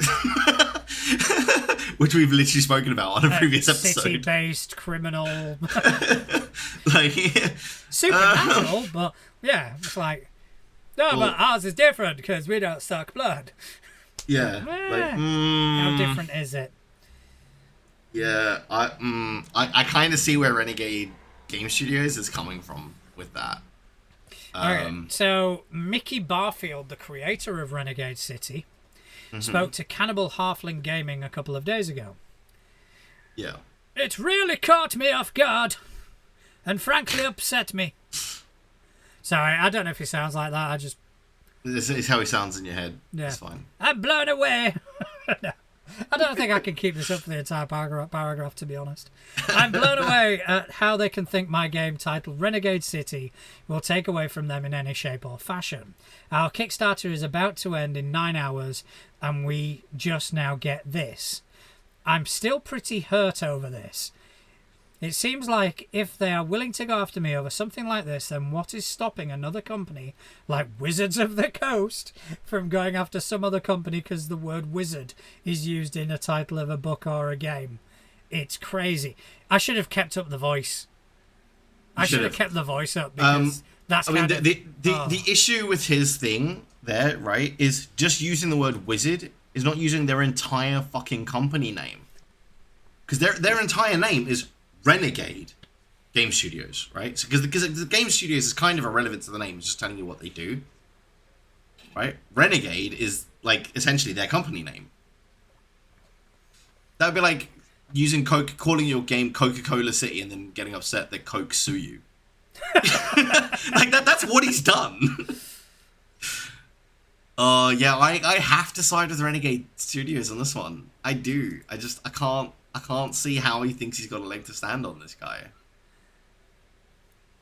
Which we've literally spoken about on a previous episode. City-based criminal... supernatural, but yeah, it's but ours is different because we don't suck blood. Yeah. How different is it? Yeah, I kind of see where Renegade Game Studios is coming from with that. So Mickey Barfield, the creator of Renegade City, spoke to Cannibal Halfling Gaming a couple of days ago. Yeah. It really caught me off guard and frankly upset me. Sorry, I don't know if he sounds like that. This is how he sounds in your head. Yeah. It's fine. I'm blown away. No, I don't think I can keep this up for the entire paragraph, to be honest. I'm blown away at how they can think my game titled Renegade City will take away from them in any shape or fashion. Our Kickstarter is about to end in 9 hours, and we just now get this. I'm still pretty hurt over this. It seems like if they are willing to go after me over something like this, then what is stopping another company like Wizards of the Coast from going after some other company because the word wizard is used in a title of a book or a game? It's crazy. I should have kept up the voice. I should have kept the voice up because that's the issue with his thing there, right, is just using the word wizard is not using their entire fucking company name. Because their entire name is Renegade Game Studios, right? Because the Game Studios is kind of irrelevant to the name. It's just telling you what they do, right? Renegade is essentially their company name. That would be like using calling your game Coca-Cola City and then getting upset that Coke sue you. That's what he's done. Yeah, I have to side with Renegade Studios on this one. I do. I can't see how he thinks he's got a leg to stand on, this guy.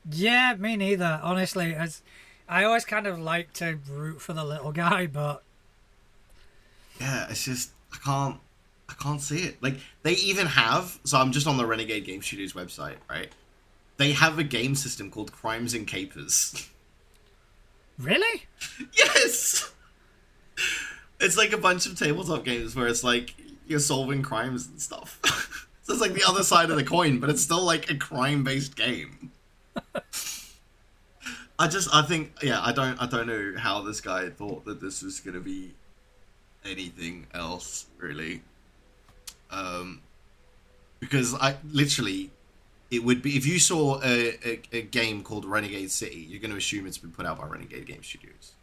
Yeah, me neither. Honestly, I always kind of like to root for the little guy, but yeah, it's just I can't see it. They even have. So I'm just on the Renegade Game Studios website, right? They have a game system called Crimes and Capers. Really? Yes. It's like a bunch of tabletop games where it's you're solving crimes and stuff. So it's the other side of the coin, but it's still a crime-based game. I think, yeah, I don't know how this guy thought that this was gonna be anything else really. Because I literally, it would be if you saw a game called Renegade City, you're going to assume it's been put out by Renegade Game Studios.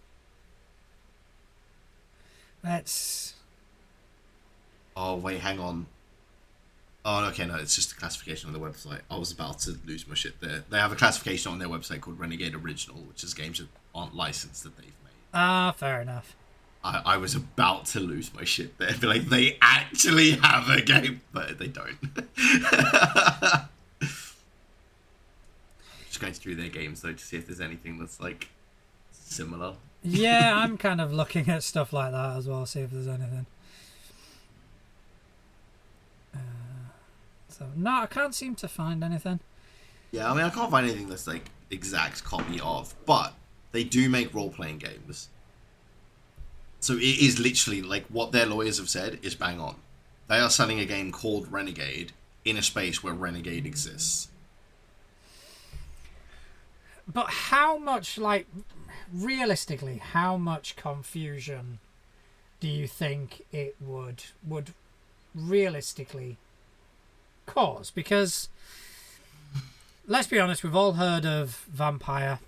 That's. Oh wait, hang on. Oh, okay, no, it's just a classification on the website. I was about to lose my shit there. They have a classification on their website called Renegade Original, which is games that aren't licensed that they've made. Ah, fair enough. I was about to lose my shit there. Be like, they actually have a game, but they don't. Just going through their games though to see if there's anything that's like similar. Yeah, I'm kind of looking at stuff like that as well, see if there's anything. So no, I can't seem to find anything. Yeah, I mean, I can't find anything that's like exact copy of, but they do make role-playing games. So it is literally like what their lawyers have said is bang on. They are selling a game called Renegade in a space where Renegade exists. But how much, like, realistically, how much confusion do you think it would realistically cause? Because, let's be honest, we've all heard of Vampire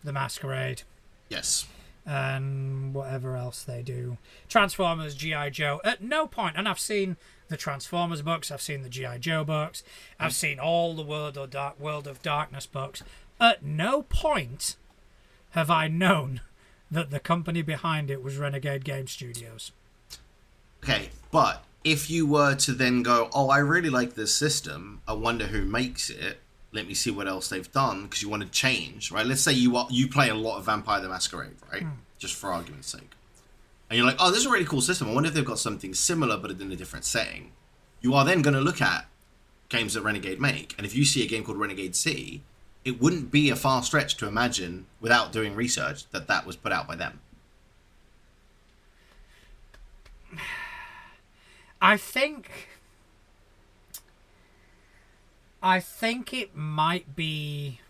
the Masquerade. Yes. And whatever else they do. Transformers, G.I. Joe. At no point, and I've seen the Transformers books, I've seen the G.I. Joe books, I've seen all the World of Darkness books. At no point have I known that the company behind it was Renegade Game Studios. Okay, but if you were to then go, oh, I really like this system, I wonder who makes it, let me see what else they've done, because you want to change, right? Let's say you play a lot of Vampire the Masquerade, right? Just for argument's sake. And you're like, oh, this is a really cool system. I wonder if they've got something similar, but in a different setting. You are then going to look at games that Renegade make. And if you see a game called Renegade City, it wouldn't be a far stretch to imagine, without doing research, that that was put out by them. I think it might be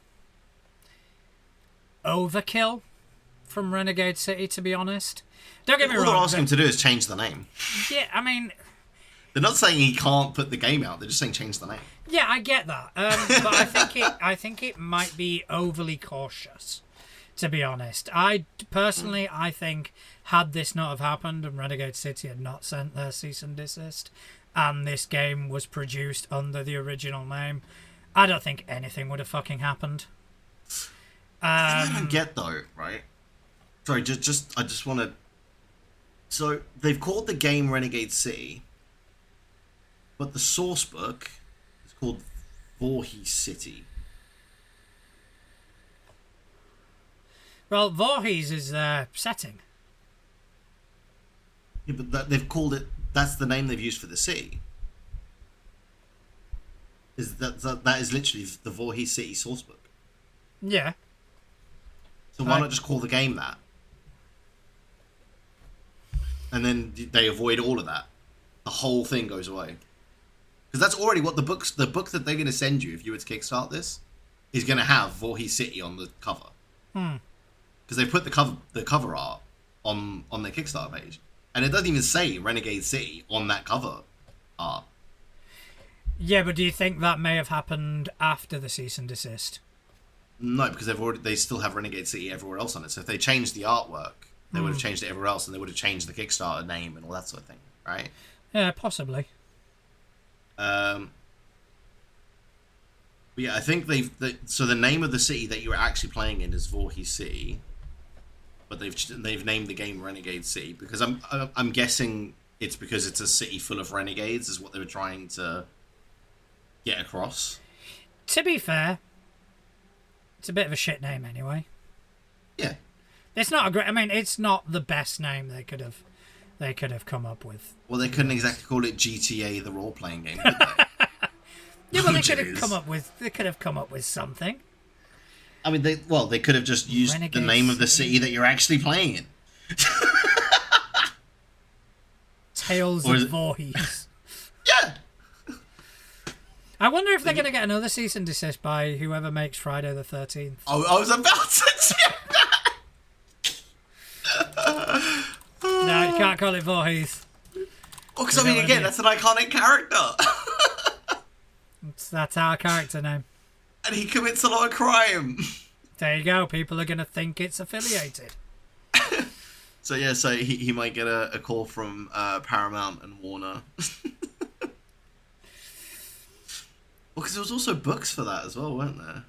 overkill from Renegade City, to be honest. Don't get me wrong. All they're asking him to do is change the name. Yeah, I mean... They're not saying he can't put the game out, they're just saying change the name. Yeah, I get that. But I think it might be overly cautious, to be honest. I think had this not have happened and Renegade City had not sent their cease and desist, and this game was produced under the original name, I don't think anything would have fucking happened. I don't get though, right? Sorry, I just want to. So they've called the game Renegade City, but the source book is called Voorhees City. Well, Voorhees is their setting. Yeah, but they've called it. That's the name they've used for the city. That is literally the Voorhees City source book. Yeah. So why not just call the game that? And then they avoid all of that. The whole thing goes away. Because that's already what the book that they're going to send you if you were to kickstart this is going to have Voorhees City on the cover. Because they put the cover art on their Kickstarter page. And it doesn't even say Renegade City on that cover art. Yeah, but do you think that may have happened after the cease and desist? No, because they still have Renegade City everywhere else on it. So if they changed the artwork, they would have changed it everywhere else, and they would have changed the Kickstarter name and all that sort of thing, right? Yeah, possibly. But yeah, I think so the name of the city that you were actually playing in is Voorhees City, but they've named the game Renegade City because I'm guessing it's because it's a city full of renegades is what they were trying to get across. To be fair, it's a bit of a shit name anyway. Yeah. It's not a great. I mean, it's not the best name they could have come up with. Well, they couldn't exactly call it GTA, the role-playing game, could they? Yeah, well, they could have come up with. They could have come up with something. I mean, they could have just used Renegade the name of the city that you're actually playing in. Tales of Voorhees. Yeah. I wonder if they're going to get another cease and desist by whoever makes Friday the 13th. Oh, I was about to say. can't call it Voorhees. Oh, because I mean, again, that's an iconic character. That's our character name. And he commits a lot of crime. There you go. People are going to think it's affiliated. So yeah, he might get a call from Paramount and Warner. Well, because there was also books for that as well, weren't there?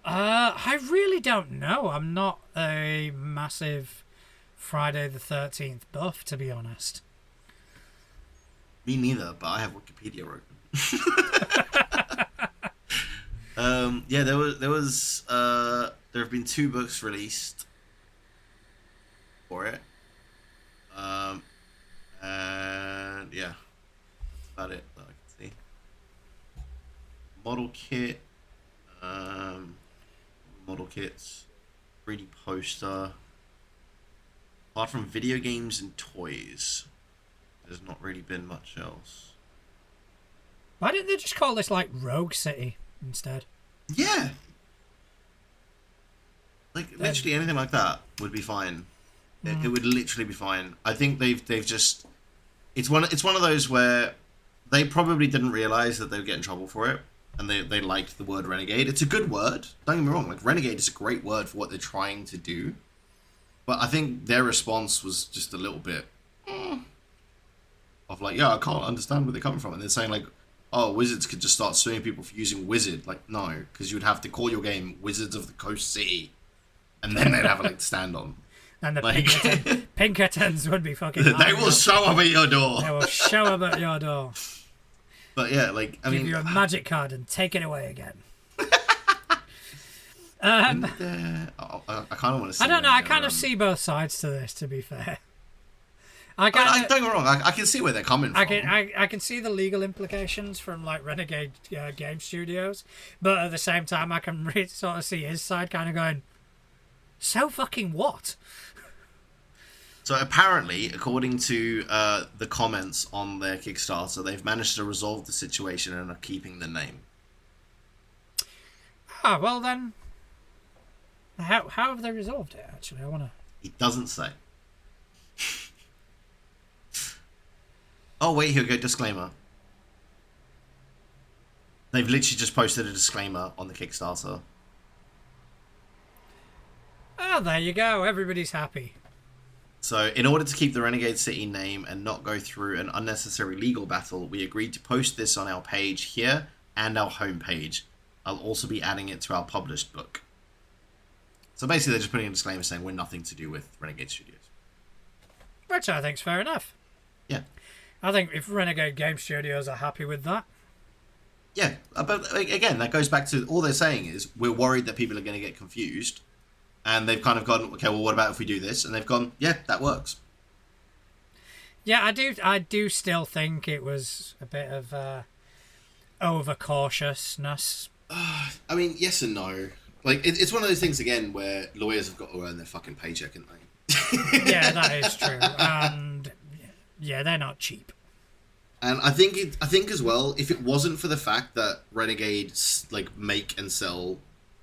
I really don't know. I'm not a massive Friday the 13th buff, to be honest. Me neither, but I have Wikipedia open. Yeah, there have been 2 books released for it. And yeah, that's about it that I can see. Model kit, model kits, 3D poster. Apart from video games and toys, there's not really been much else. Why didn't they just call this like Rogue City instead? Yeah. Like literally anything like that would be fine. It would literally be fine. I think they've just it's one of those where they probably didn't realize that they would get in trouble for it, and they liked the word renegade. It's a good word. Don't get me wrong. Like renegade is a great word for what they're trying to do. But I think their response was just a little bit of like, yeah, I can't understand where they're coming from, and they're saying like, oh, Wizards could just start suing people for using wizard. Like, no, because you would have to call your game Wizards of the Coast City, and then they'd have a leg to stand on. And the Pinkertons would be fucking... They will show up at your door. They will show up at your door. But yeah, like, I mean... Give you a magic card and take it away again. I kind of want to see... I don't know, I kind of see both sides to this, to be fair. Don't get me wrong, I can see where they're coming from. I can see the legal implications from like Renegade Game Studios, but at the same time I can really sort of see his side kind of going, so fucking what? So apparently, according to the comments on their Kickstarter, they've managed to resolve the situation and are keeping the name. Ah, well then, how have they resolved it, actually? I want to... It doesn't say. Oh, wait, here we go. Disclaimer. They've literally just posted a disclaimer on the Kickstarter. Oh, there you go. Everybody's happy. So, in order to keep the Renegade City name and not go through an unnecessary legal battle, we agreed to post this on our page here and our homepage. I'll also be adding it to our published book. So basically, they're just putting a disclaimer saying we're nothing to do with Renegade Studios. Which I think's fair enough. Yeah. I think if Renegade Game Studios are happy with that. Yeah, but again, that goes back to all they're saying is we're worried that people are going to get confused, and they've kind of gone, okay, well, what about if we do this? And they've gone, yeah, that works. Yeah, I do still think it was a bit of overcautiousness. I mean, yes and no. Like, it's one of those things again where lawyers have got to earn their fucking paycheck, haven't they? Yeah, that is true, and yeah, they're not cheap. And I think as well, if it wasn't for the fact that Renegades like make and sell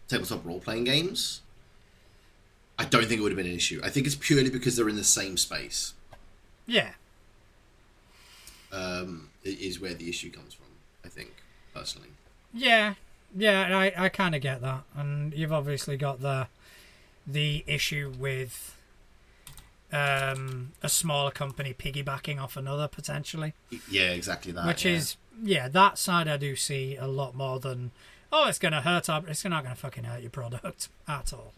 tabletop role-playing games, I don't think it would have been an issue. I think it's purely because they're in the same space. Yeah. Is where the issue comes from, I think, personally. Yeah, I kind of get that. And you've obviously got the issue with a smaller company piggybacking off another, potentially. Yeah, exactly that. Which is, that side I do see a lot more than, oh, it's going to hurt, it's not going to fucking hurt your product at all.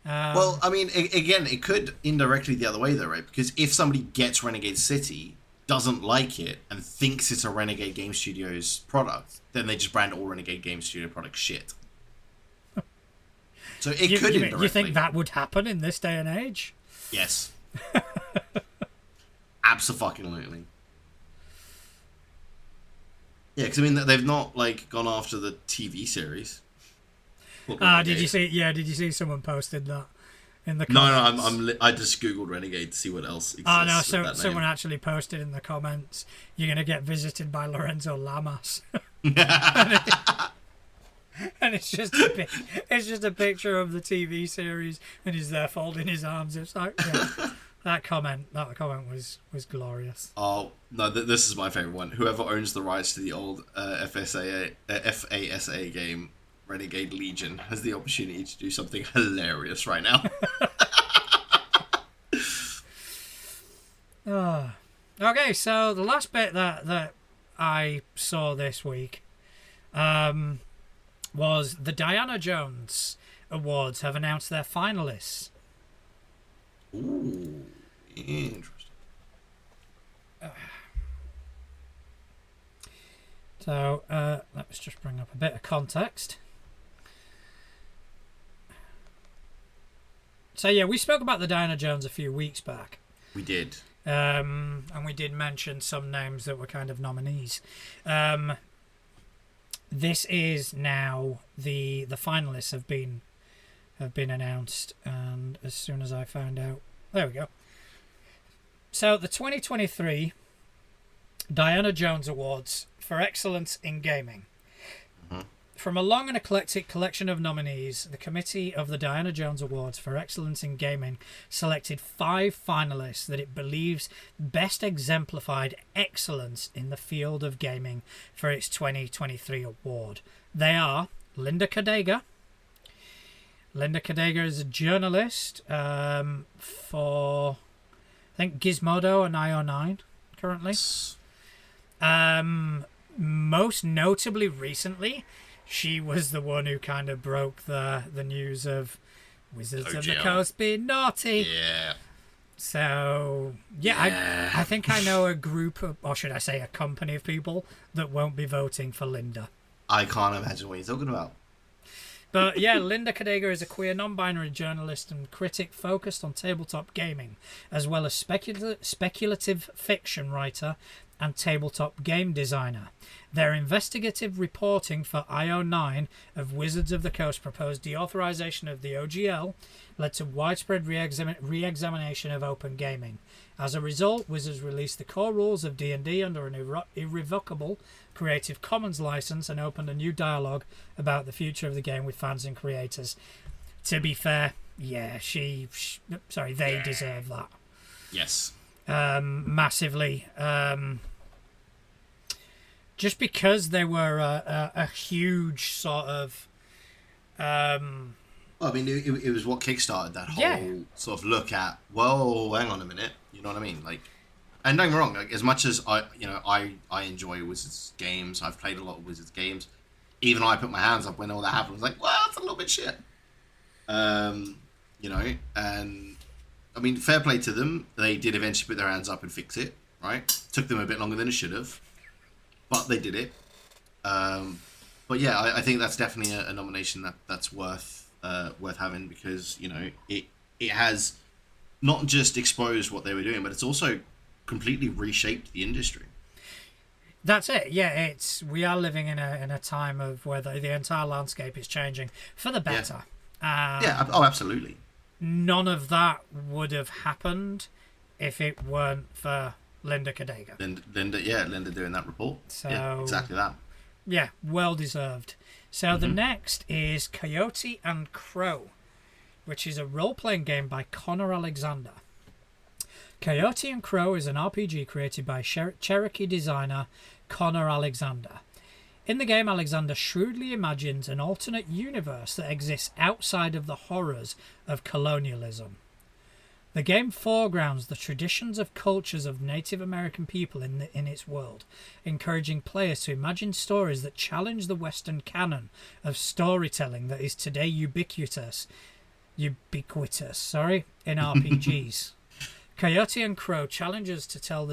Well, I mean, again, it could indirectly the other way, though, right? Because if somebody gets Renegade City, doesn't like it, and thinks it's a Renegade Game Studios product, then they just brand all Renegade Game Studio products shit. So it could indirectly. You think that would happen in this day and age? Yes. Abso-fucking-lutely. Yeah, because I mean, they've not like gone after the TV series. Did you see? Yeah, did you see someone posted that in the comments? No, I just googled Renegade to see what else exists. Oh no, so someone actually posted in the comments, "You're gonna get visited by Lorenzo Lamas," and it's just a picture of the TV series, and he's there folding his arms. It's like, yeah, That comment was glorious. Oh no, this is my favorite one. Whoever owns the rights to the old FASA game, Renegade Legion, has the opportunity to do something hilarious right now. Okay, so the last bit that I saw this week was the Diana Jones Awards have announced their finalists. Ooh, interesting. So let's just bring up a bit of context. So yeah, we spoke about the Diana Jones a few weeks back. We did. And we did mention some names that were kind of nominees. This is now the finalists have been announced, and as soon as I found out, there we go. So the 2023 Diana Jones Awards for Excellence in Gaming. Mm-hmm. From a long and eclectic collection of nominees, the committee of the Diana Jones Awards for Excellence in Gaming selected 5 finalists that it believes best exemplified excellence in the field of gaming for its 2023 award. They are Linda Cadega. Linda Cadega is a journalist for, I think, Gizmodo and IO9 currently. Most notably recently, she was the one who kind of broke the news of Wizards of the Coast being naughty. Yeah. So, yeah. I think I know a group of, or should I say a company of people that won't be voting for Linda. I can't imagine what you're talking about. But yeah, Linda Cadega is a queer non-binary journalist and critic focused on tabletop gaming, as well as speculative fiction writer and tabletop game designer. Their investigative reporting for IO9 of Wizards of the Coast proposed deauthorization of the OGL led to widespread re-examination of open gaming. As a result, Wizards released the core rules of D&D under an irrevocable Creative Commons license and opened a new dialogue about the future of the game with fans and creators. To be fair, yeah, they deserve that. Yes. Massively. Just because they were a huge sort of... Well, I mean, it was what kickstarted that whole sort of look at, well, hang on a minute, you know what I mean? Like, and don't get me wrong, like, as much as I enjoy Wizards games, I've played a lot of Wizards games, even I put my hands up when all that happened. I was like, well, it's a little bit shit. And, I mean, fair play to them. They did eventually put their hands up and fix it, right? Took them a bit longer than it should have, but they did it. But yeah, I think that's definitely a nomination that's worth having, because it has not just exposed what they were doing, but it's also completely reshaped the industry. That's it. Yeah, we are living in a time of where the entire landscape is changing for the better. Yeah. Oh, absolutely. None of that would have happened if it weren't for Linda Cadega. Linda doing that report. So, yeah, exactly that. Yeah, well deserved. So the next is Coyote and Crow, which is a role-playing game by Connor Alexander. Coyote and Crow is an RPG created by Cherokee designer Connor Alexander. In the game, Alexander shrewdly imagines an alternate universe that exists outside of the horrors of colonialism. The game foregrounds the traditions of cultures of Native American people in its world, encouraging players to imagine stories that challenge the Western canon of storytelling that is today ubiquitous in RPGs. Coyote and Crow challenges us to tell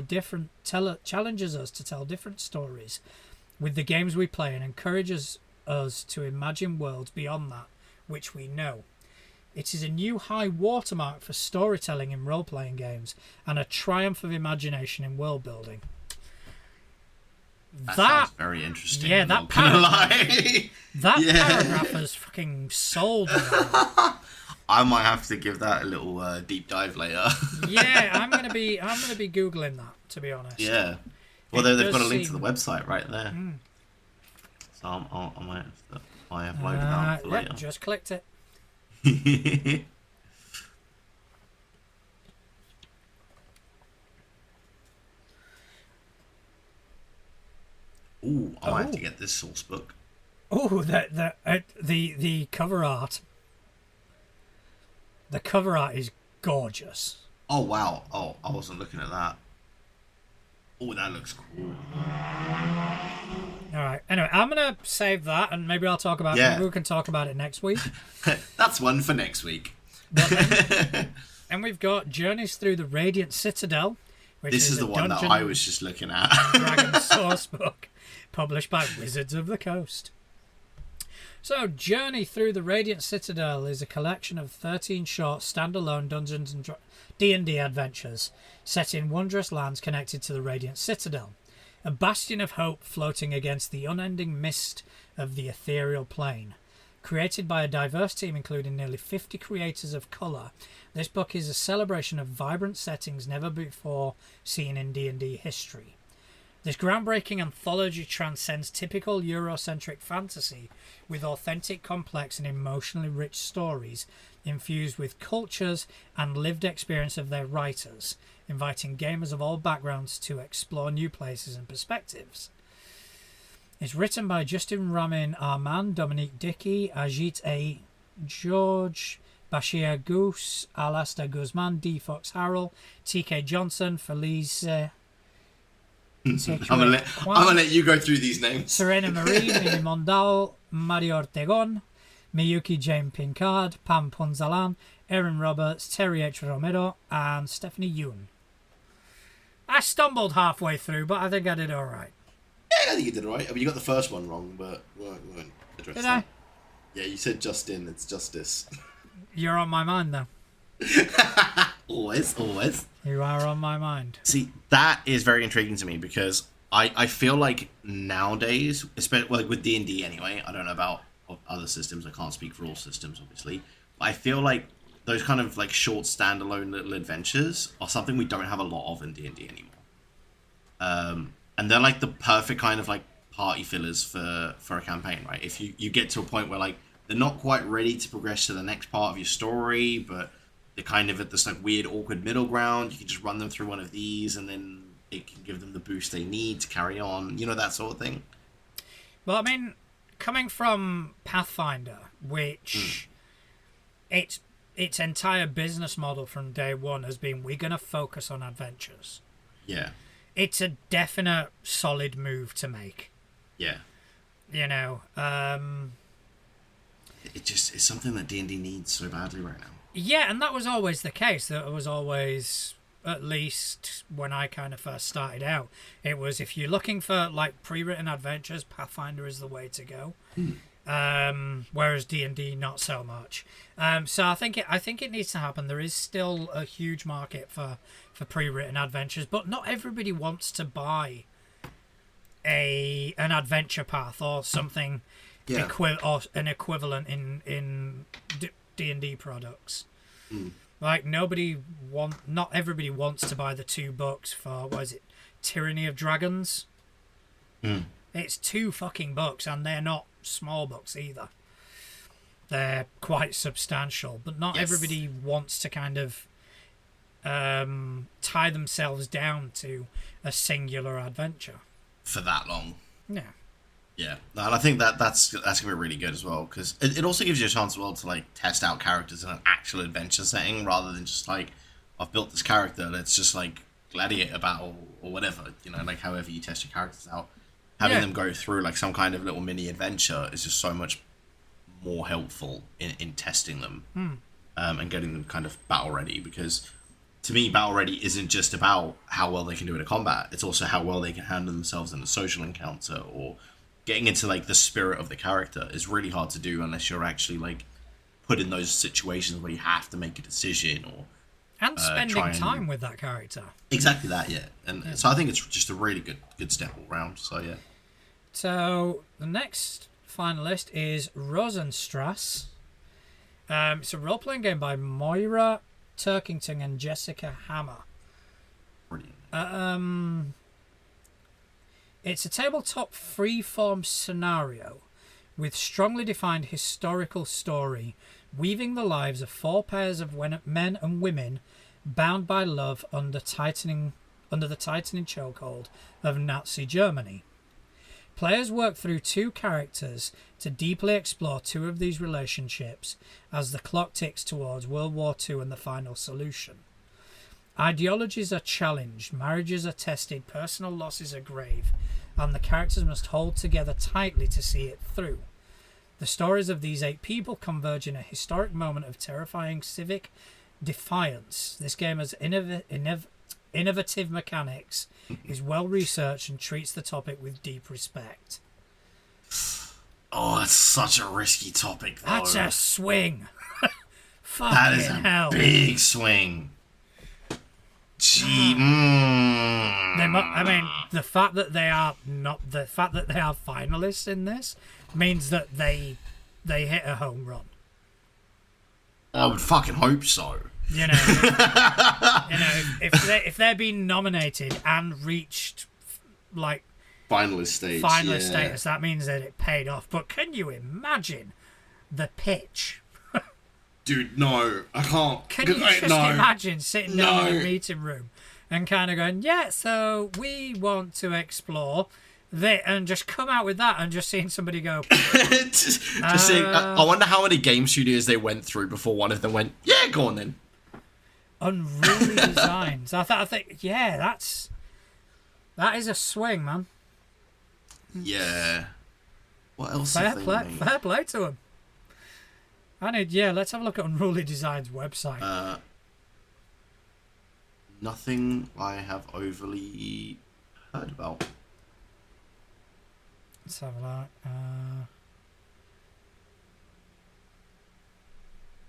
different stories with the games we play and encourages us to imagine worlds beyond that which we know. It is a new high watermark for storytelling in role-playing games and a triumph of imagination in world building. That sounds very interesting. Yeah, that paragraph has fucking sold me. I might have to give that a little deep dive later. Yeah, I'm gonna be googling that, to be honest. Yeah. Well, they've got a link to the website right there. So I might have uploaded that for later. Just clicked it. Ooh, I might have to get this source book. Oh, the cover art. The cover art is gorgeous. Oh wow! Oh, I wasn't looking at that. Oh, that looks cool. All right. Anyway, I'm gonna save that, and maybe I'll talk about. Maybe we can talk about it next week. That's one for next week. And we've got Journeys Through the Radiant Citadel. Which this is the one that I was just looking at. Dragon source book, published by Wizards of the Coast. So, Journey Through the Radiant Citadel is a collection of 13 short standalone Dungeons and D&D adventures set in wondrous lands connected to the Radiant Citadel, a bastion of hope floating against the unending mist of the ethereal plane. Created by a diverse team including nearly 50 creators of colour, this book is a celebration of vibrant settings never before seen in D&D history. This groundbreaking anthology transcends typical Eurocentric fantasy with authentic, complex and emotionally rich stories infused with cultures and lived experience of their writers, inviting gamers of all backgrounds to explore new places and perspectives. It's written by Justin Ramin Arman, Dominique Dickey, Ajit A. George, Bashir Goose, Alastair Guzman, D. Fox Harrell, T.K. Johnson, Felice... I'm gonna let you go through these names. Serena Marie, Mini Mondal, Mario Ortegon, Miyuki Jane Pincard, Pam Ponzalan, Erin Roberts, Terry H. Romero, and Stephanie Yoon. I stumbled halfway through, but I think I did all right. Yeah, I think you did all right. I mean, you got the first one wrong, but we won't address did that. I? Yeah, you said Justin. It's Justice. You're on my mind, though. Always. You are on my mind. See, that is very intriguing to me because I feel like nowadays, especially like with D&D anyway, I don't know about other systems. I can't speak for all systems, obviously. But I feel like those kind of like short standalone little adventures are something we don't have a lot of in D&D anymore. And they're like the perfect kind of like party fillers for a campaign, right? If you get to a point where like they're not quite ready to progress to the next part of your story, but they're kind of at this like weird awkward middle ground, you can just run them through one of these and then it can give them the boost they need to carry on, that sort of thing. Well, I mean, coming from Pathfinder, which its entire business model from day one has been, we're going to focus on adventures. Yeah. It's a definite solid move to make. Yeah. It's something that D&D needs so badly right now. Yeah, and that was always the case. That was always, at least when I kind of first started out, it was if you're looking for like pre-written adventures, Pathfinder is the way to go. Whereas D&D not so much. So I think it needs to happen. There is still a huge market for pre-written adventures, but not everybody wants to buy an adventure path or something or an equivalent in D&D products. Like not everybody wants to buy the 2 books for, what is it, Tyranny of Dragons? It's 2 fucking books, and they're not small books either. They're quite substantial, but not everybody wants to kind of tie themselves down to a singular adventure for that long. Yeah, and I think that's gonna be really good as well, because it also gives you a chance as well to like test out characters in an actual adventure setting rather than just like, I've built this character, let's just like gladiator battle or whatever, like however you test your characters out. Having them go through like some kind of little mini adventure is just so much more helpful in testing them and getting them kind of battle ready, because to me, battle ready isn't just about how well they can do in a combat, it's also how well they can handle themselves in a social encounter, or getting into like the spirit of the character is really hard to do unless you're actually like put in those situations where you have to make a decision and spending time with that character. Exactly that, and so I think it's just a really good step all round. So yeah. So the next finalist is Rosenstrasse. It's a role-playing game by Moira Turkington and Jessica Hammer. Brilliant. It's a tabletop free-form scenario with strongly defined historical story, weaving the lives of 4 pairs of men and women bound by love under the tightening chokehold of Nazi Germany. Players work through two characters to deeply explore two of these relationships as the clock ticks towards World War II and the final solution. Ideologies are challenged, marriages are tested, personal losses are grave, and the characters must hold together tightly to see it through. The stories of these 8 people converge in a historic moment of terrifying civic defiance. This game has innovative mechanics, is well researched, and treats the topic with deep respect. Oh, that's such a risky topic, though. That's a swing. That is a hell. big swing. Gee, I mean, the fact that they are finalists in this means that they hit a home run. I would fucking hope so. You know, if they're being nominated and reached like finalist status, that means that it paid off. But can you imagine the pitch? Dude, no, I can't. Can you just imagine sitting down in a meeting room and kind of going, yeah, so we want to explore that, and just come out with that, and just seeing somebody go. just seeing, I wonder how many game studios they went through before one of them went, yeah, go on then. Unruly designs. I think, yeah, that is a swing, man. Yeah. What else? Fair play to them. Let's have a look at Unruly Design's website. Nothing I have overly heard about. Let's have a look.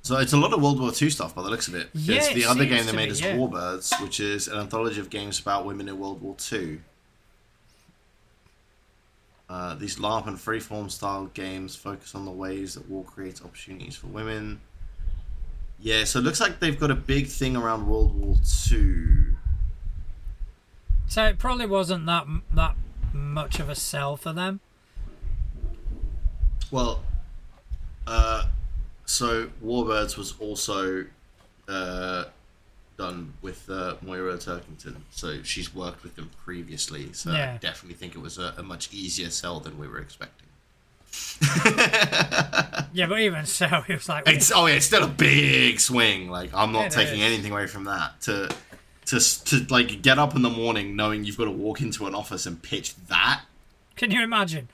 So it's a lot of World War II stuff by the looks of it. Yeah, the other game they made is Warbirds, which is an anthology of games about women in World War II. These LARP and freeform style games focus on the ways that war creates opportunities for women. Yeah, so it looks like they've got a big thing around World War II. So it probably wasn't that much of a sell for them. Well, so Warbirds was also done with Moira Turkington, so she's worked with them previously, so yeah. I definitely think it was a much easier sell than we were expecting. Yeah, but even so, it was like... It's still a big swing. Like, I'm not taking anything away from that. To like, get up in the morning knowing you've got to walk into an office and pitch that? Can you imagine?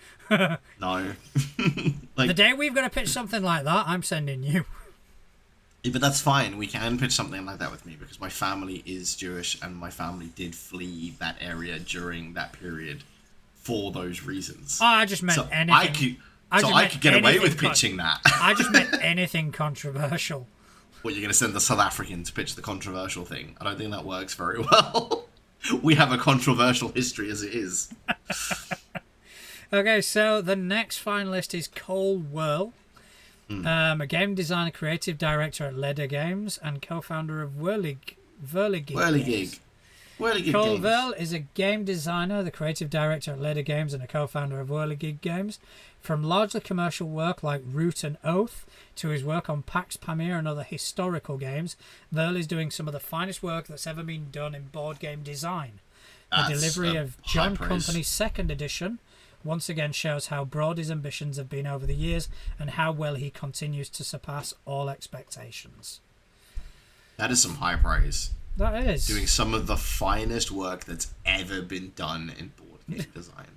No. Like, the day we've got to pitch something like that, I'm sending you. Yeah, but that's fine. We can pitch something like that with me because my family is Jewish and my family did flee that area during that period for those reasons. Oh, I just meant anything. I could get away with pitching that. I just meant anything controversial. What, you're going to send the South African to pitch the controversial thing? I don't think that works very well. We have a controversial history as it is. Okay, so the next finalist is Cole Whirl. A game designer, creative director at Leder Games, and co-founder of Whirligig. Cole Whirl is a game designer, the creative director at Leder Games, and a co-founder of Whirligig Games. From largely commercial work like Root and Oath to his work on Pax Pamir and other historical games, Whirl is doing some of the finest work that's ever been done in board game design. The delivery of John Company's second edition once again shows how broad his ambitions have been over the years and how well he continues to surpass all expectations. That is some high praise. That is. Doing some of the finest work that's ever been done in board game design.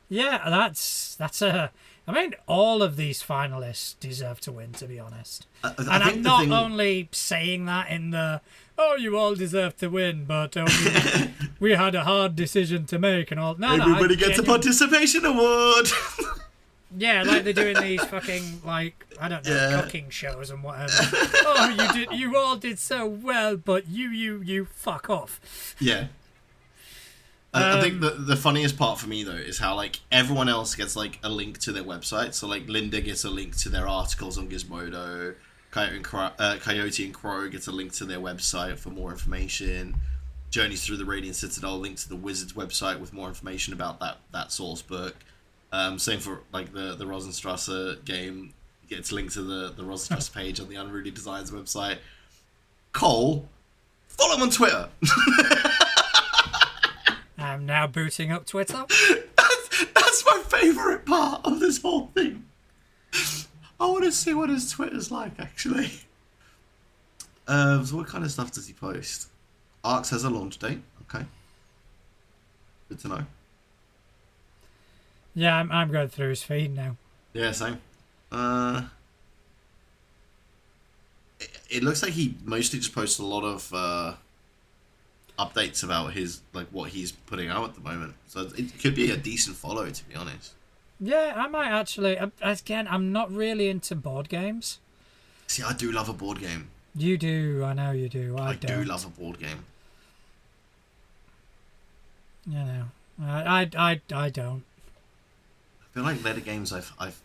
Yeah, that's a... I mean, all of these finalists deserve to win, to be honest. And I'm not only saying that in the, oh, you all deserve to win, but we had a hard decision to make and all. No, everybody gets a participation award. Yeah, like they're doing these fucking, like, I don't know, cooking shows and whatever. Oh, you all did so well, but you fuck off. Yeah. I think the funniest part for me, though, is how, like, everyone else gets, like, a link to their website. So, like, Linda gets a link to their articles on Gizmodo. Coyote and Crow gets a link to their website for more information. Journeys Through the Radiant Citadel, link to the Wizards website with more information about that source book. Same for, like, the Rosenstrasse game. Gets linked to the Rosenstrasse page on the Unruly Designs website. Cole, follow him on Twitter. I'm now booting up Twitter. That's my favourite part of this whole thing. I want to see what his Twitter's like, actually. So what kind of stuff does he post? Arx has a launch date. Okay. Good to know. Yeah, I'm going through his feed now. Yeah, same. It looks like he mostly just posts a lot of updates about his what he's putting out at the moment. So it could be a decent follow, to be honest. Yeah, I might actually. Again, I'm not really into board games. See, I do love a board game. You do, I know you do. I don't. do love a board game. You know, I don't. I feel like they're the games I've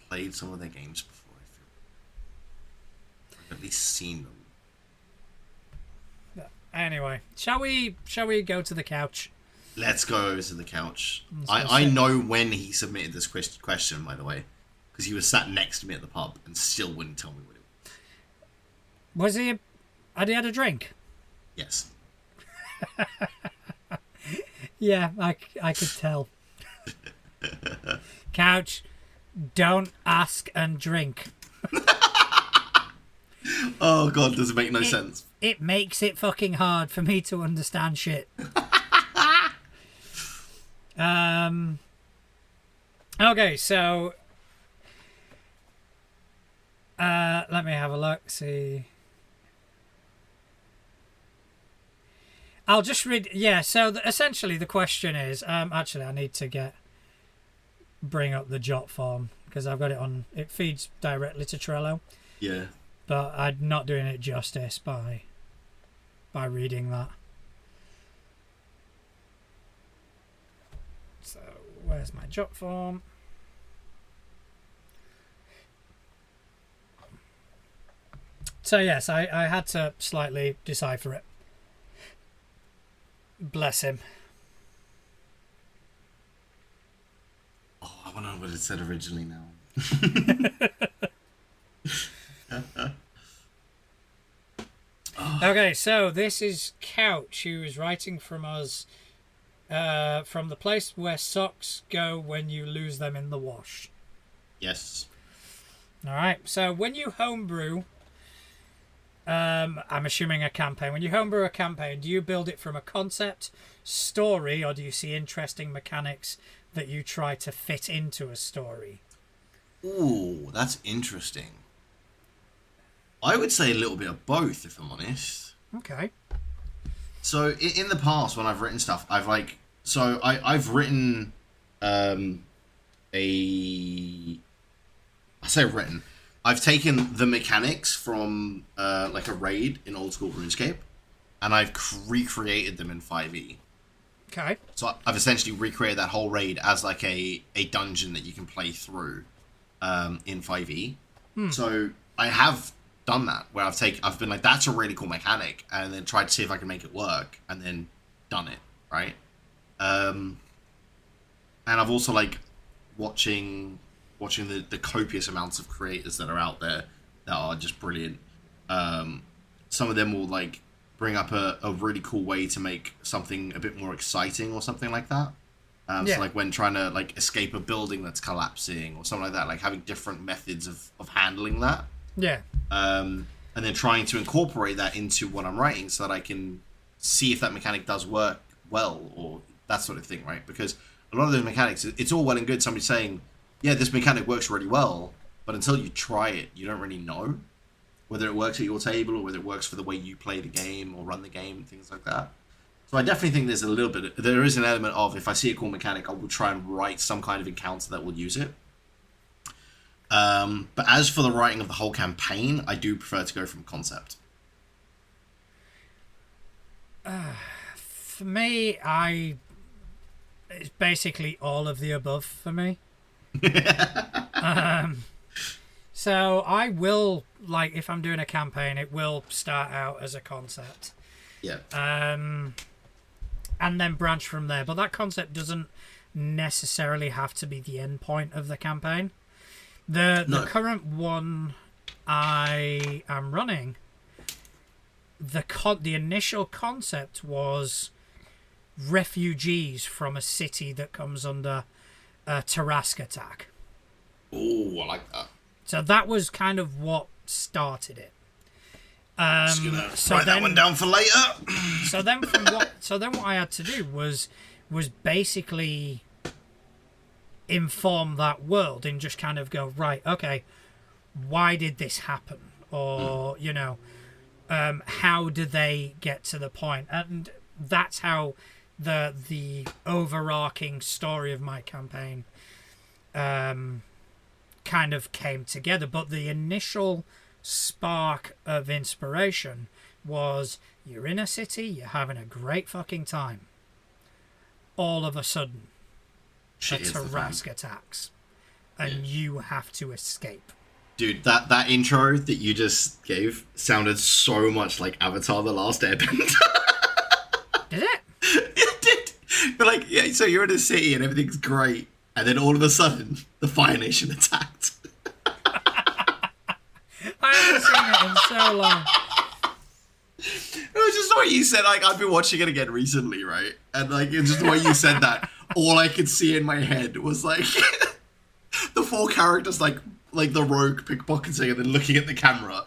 played some of their games before. I feel I've at least seen them. Anyway, shall we go to the couch? Let's go over to the couch. I know when he submitted this question, by the way, because he was sat next to me at the pub and still wouldn't tell me what it was. Was he? Had he had a drink? Yes. Yeah, I could tell. Couch, don't ask and drink. Oh god, does it make no sense? It makes it fucking hard for me to understand shit. Okay, so let me have a look. See, I'll just read. Yeah, so essentially the question is, actually I need to bring up the jot form because I've got it on. It feeds directly to Trello. Yeah. But I'm not doing it justice by reading that. So where's my jot form? So yes, I had to slightly decipher it. Bless him. Oh, I want to know what it said originally now. Okay, so this is Couch, who is writing from us from the place where socks go when you lose them in the wash. Yes. Alright, so when you homebrew, I'm assuming a campaign. When you homebrew a campaign, do you build it from a concept, story, or do you see interesting mechanics that you try to fit into a story? Ooh, that's interesting. I would say a little bit of both, if I'm honest. Okay. So in the past, when I've written stuff, I've written I've taken the mechanics from like a raid in old school RuneScape, and I've recreated them in 5e. Okay. So I've essentially recreated that whole raid as like a dungeon that you can play through in 5e. So I have done that where I've been like, that's a really cool mechanic, and then tried to see if I can make it work, and then done it, right? And I've also like watching the copious amounts of creators that are out there that are just brilliant. Some of them will like bring up a really cool way to make something a bit more exciting or something like that. So like when trying to like escape a building that's collapsing or something like that, like having different methods of handling that. Yeah. And then trying to incorporate that into what I'm writing so that I can see if that mechanic does work well or that sort of thing, right? Because a lot of those mechanics, it's all well and good somebody saying, yeah, this mechanic works really well, but until you try it, you don't really know whether it works at your table or whether it works for the way you play the game or run the game, things like that. So I definitely think there is an element of, if I see a cool mechanic, I will try and write some kind of encounter that will use it. But as for the writing of the whole campaign, I do prefer to go from concept. For me, it's basically all of the above for me. So I will, like, if I'm doing a campaign, it will start out as a concept. Yeah. And then branch from there. But that concept doesn't necessarily have to be the end point of the campaign. The current one I am running, the initial concept was refugees from a city that comes under a Tarrasque attack. Oh, I like that. So that was kind of what started it. Just gonna write that one down for later. so then what I had to do was basically inform that world and just kind of go, right, okay, why did this happen? Or, how did they get to the point? And that's how the overarching story of my campaign kind of came together. But the initial spark of inspiration was, you're in a city, you're having a great fucking time. All of a sudden, a Tarrasque attacks, and you have to escape. Dude, that intro that you just gave sounded so much like Avatar: The Last Airbender. Did it? It did. But like, yeah, so you're in a city and everything's great, and then all of a sudden, the Fire Nation attacked. I haven't seen it in so long. It was just the way you said, like, I've been watching it again recently, right? And like, it's just the way you said that, all I could see in my head was like the four characters like the rogue pickpocketing and then looking at the camera.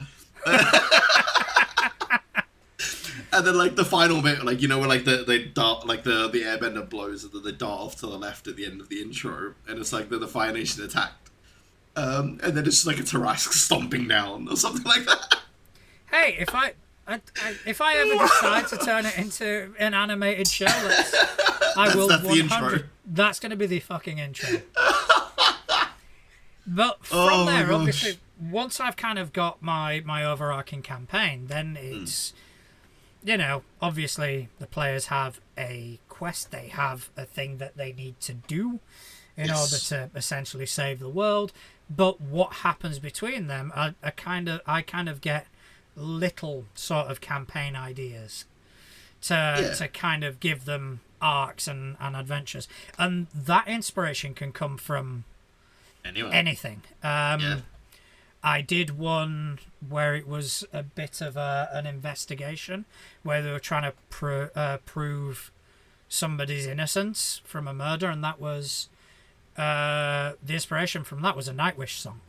And then like the final bit, like, where like they dart, like the airbender blows and then they dart off to the left at the end of the intro, and it's like the Fire Nation attacked. And then it's just like a Tarrasque stomping down or something like that. Hey, if I ever decide to turn it into an animated show, I will. That's the intro. That's going to be the fucking intro. But from there, obviously, once I've kind of got my overarching campaign, then it's, obviously the players have a quest, they have a thing that they need to do in order to essentially save the world. But what happens between them, I kind of get little sort of campaign ideas to kind of give them arcs and adventures, and that inspiration can come from anything. I did one where it was a bit of an investigation where they were trying to prove somebody's innocence from a murder, and that was the inspiration from that was a Nightwish song.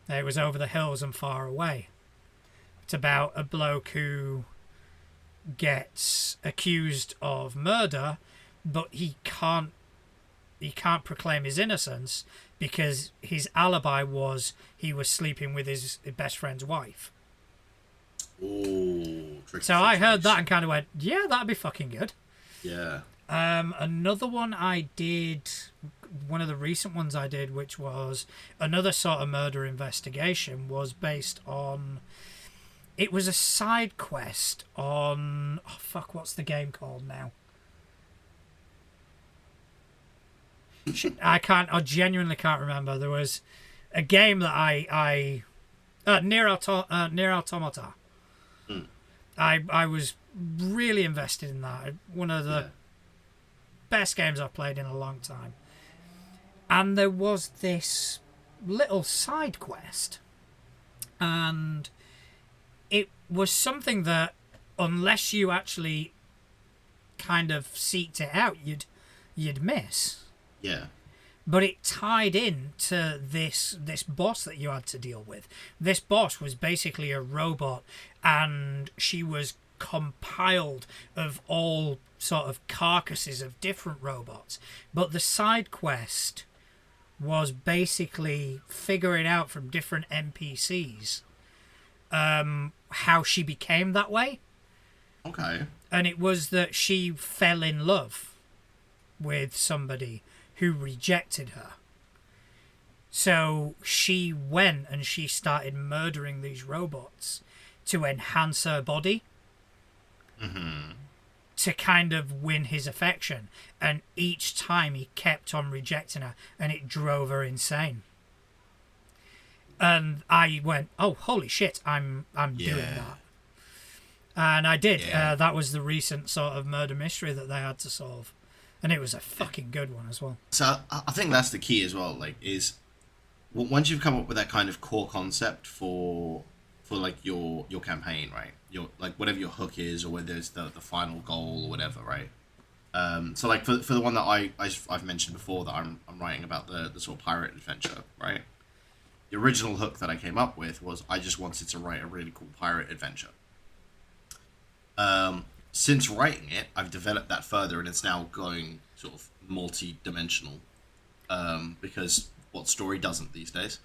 It was Over the Hills and Far Away. It's about a bloke who gets accused of murder, but he can't proclaim his innocence because his alibi was he was sleeping with his best friend's wife. Ooh, so I heard that and kind of went, yeah, that'd be fucking good. Yeah. Another one I did, one of the recent ones I did, which was another sort of murder investigation, was based on, it was a side quest on, what's the game called now? I genuinely can't remember. There was a game that Nier Automata. I was really invested in that. One of the best games I've played in a long time. And there was this little side quest, and it was something that, unless you actually kind of seeked it out, you'd miss. Yeah. But it tied in to this boss that you had to deal with. This boss was basically a robot, and she was compiled of all sort of carcasses of different robots. But the side quest was basically figuring out from different NPCs how she became that way. Okay. And it was that she fell in love with somebody who rejected her. So she went and she started murdering these robots to enhance her body. To kind of win his affection. And each time he kept on rejecting her, and it drove her insane. And I went, oh, holy shit, I'm doing that. And I did. That was the recent sort of murder mystery that they had to solve. And it was a fucking good one as well. So I think that's the key as well, like, is once you've come up with that kind of core concept for like your campaign, right? Your, like, whatever your hook is, or whether it's the final goal or whatever, right? So like for the one that I've mentioned before that I'm writing about the sort of pirate adventure, right? The original hook that I came up with was I just wanted to write a really cool pirate adventure. Since writing it, I've developed that further, and it's now going sort of multi-dimensional. Because what story doesn't these days?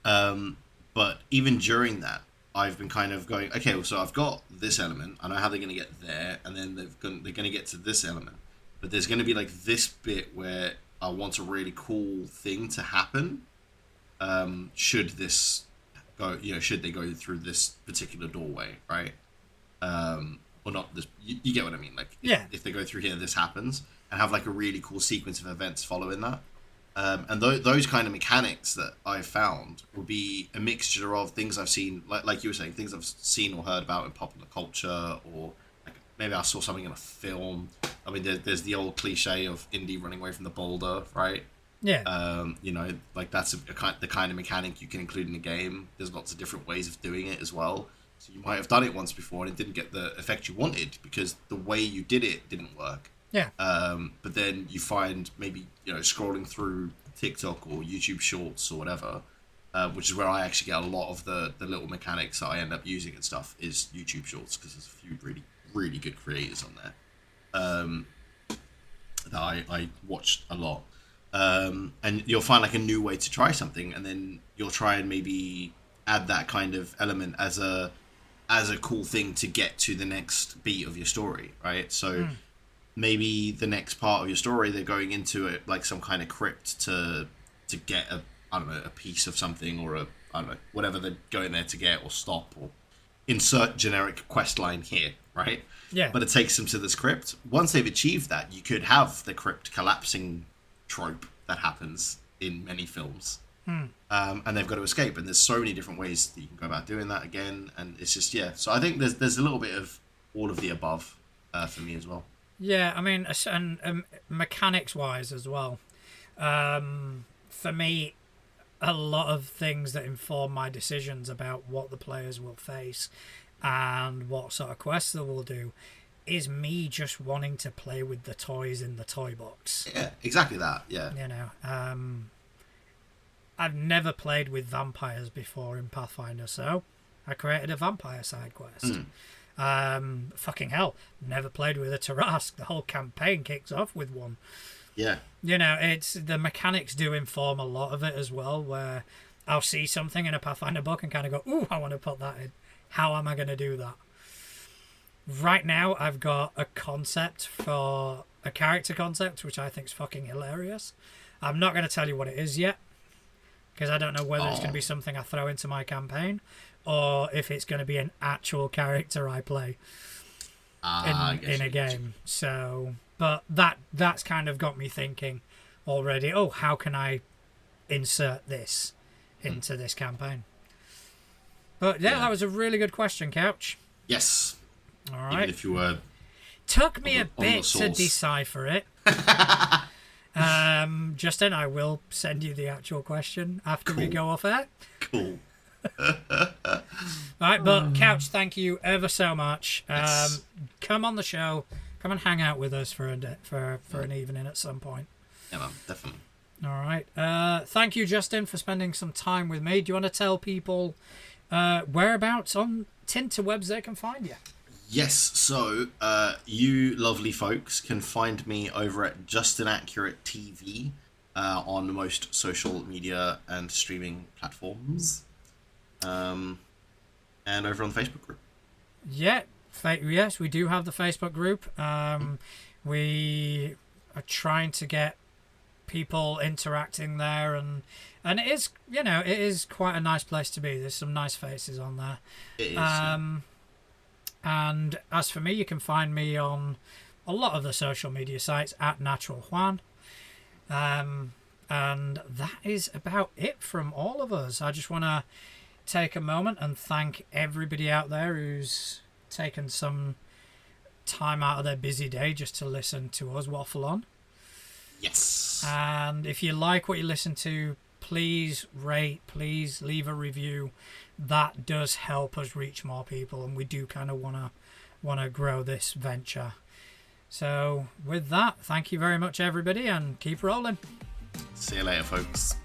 But even during that, I've been kind of going, okay, well, so I've got this element. I know how they're going to get there, and then they're going to get to this element. But there's going to be like this bit where I want a really cool thing to happen. Should this go, should they go through this particular doorway, right? Or not this, you get what I mean? Like, if they go through here, this happens, and have like a really cool sequence of events following that. And those kind of mechanics that I've found will be a mixture of things I've seen, like you were saying, things I've seen or heard about in popular culture, or like maybe I saw something in a film. I mean, there's the old cliche of Indy running away from the boulder, right? Yeah. Like that's the kind of mechanic you can include in a game. There's lots of different ways of doing it as well. So you might have done it once before and it didn't get the effect you wanted because the way you did it didn't work. Yeah. But then you find maybe, scrolling through TikTok or YouTube Shorts or whatever, which is where I actually get a lot of the little mechanics that I end up using and stuff, is YouTube Shorts, because there's a few really, really good creators on there that I watched a lot. And you'll find like a new way to try something, and then you'll try and maybe add that kind of element as a cool thing to get to the next beat of your story, right? So maybe the next part of your story, they're going into it like some kind of crypt to get a piece of something, or whatever they're going there to get or stop, or insert generic quest line here, right? Yeah. But it takes them to this crypt. Once they've achieved that, you could have the crypt collapsing trope that happens in many films. And they've got to escape, and there's so many different ways that you can go about doing that again, and it's just, so I think there's a little bit of all of the above for me as well. Yeah, I mean, and mechanics wise as well, for me, a lot of things that inform my decisions about what the players will face and what sort of quests they will do is me just wanting to play with the toys in the toy box. Yeah, exactly that. Yeah. I've never played with vampires before in Pathfinder, so I created a vampire side quest. Fucking hell, never played with a Tarask. The whole campaign kicks off with one. Yeah. It's the mechanics do inform a lot of it as well, where I'll see something in a Pathfinder book and kind of go, ooh, I want to put that in. How am I going to do that? Right now, I've got a concept for a character concept, which I think is fucking hilarious. I'm not going to tell you what it is yet, because I don't know whether it's going to be something I throw into my campaign or if it's going to be an actual character I play in a game. So, but that's kind of got me thinking already, how can I insert this into this campaign? But that was a really good question, Couch. Yes. All right. Even if you were... Took me a bit to decipher it. Justin, I will send you the actual question after we go off air. Cool. Right, but Couch, thank you ever so much. Yes. Come on the show. Come and hang out with us for an evening at some point. Yeah, man, definitely. All right. Thank you, Justin, for spending some time with me. Do you want to tell people whereabouts on Tinterwebs they can find you? Yes, so you lovely folks can find me over at Justin Accurate TV on most social media and streaming platforms, and over on the Facebook group. Yeah, yes, we do have the Facebook group. We are trying to get people interacting there, and it is, it is quite a nice place to be. There's some nice faces on there. It is. And as for me, you can find me on a lot of the social media sites at Natural Juan. And that is about it from all of us. I just want to take a moment and thank everybody out there who's taken some time out of their busy day just to listen to us waffle on. Yes. And if you like what you listen to, please rate, please leave a review. That does help us reach more people, and we do kind of want to grow this venture. So with that, thank you very much, everybody, and keep rolling. See you later, folks.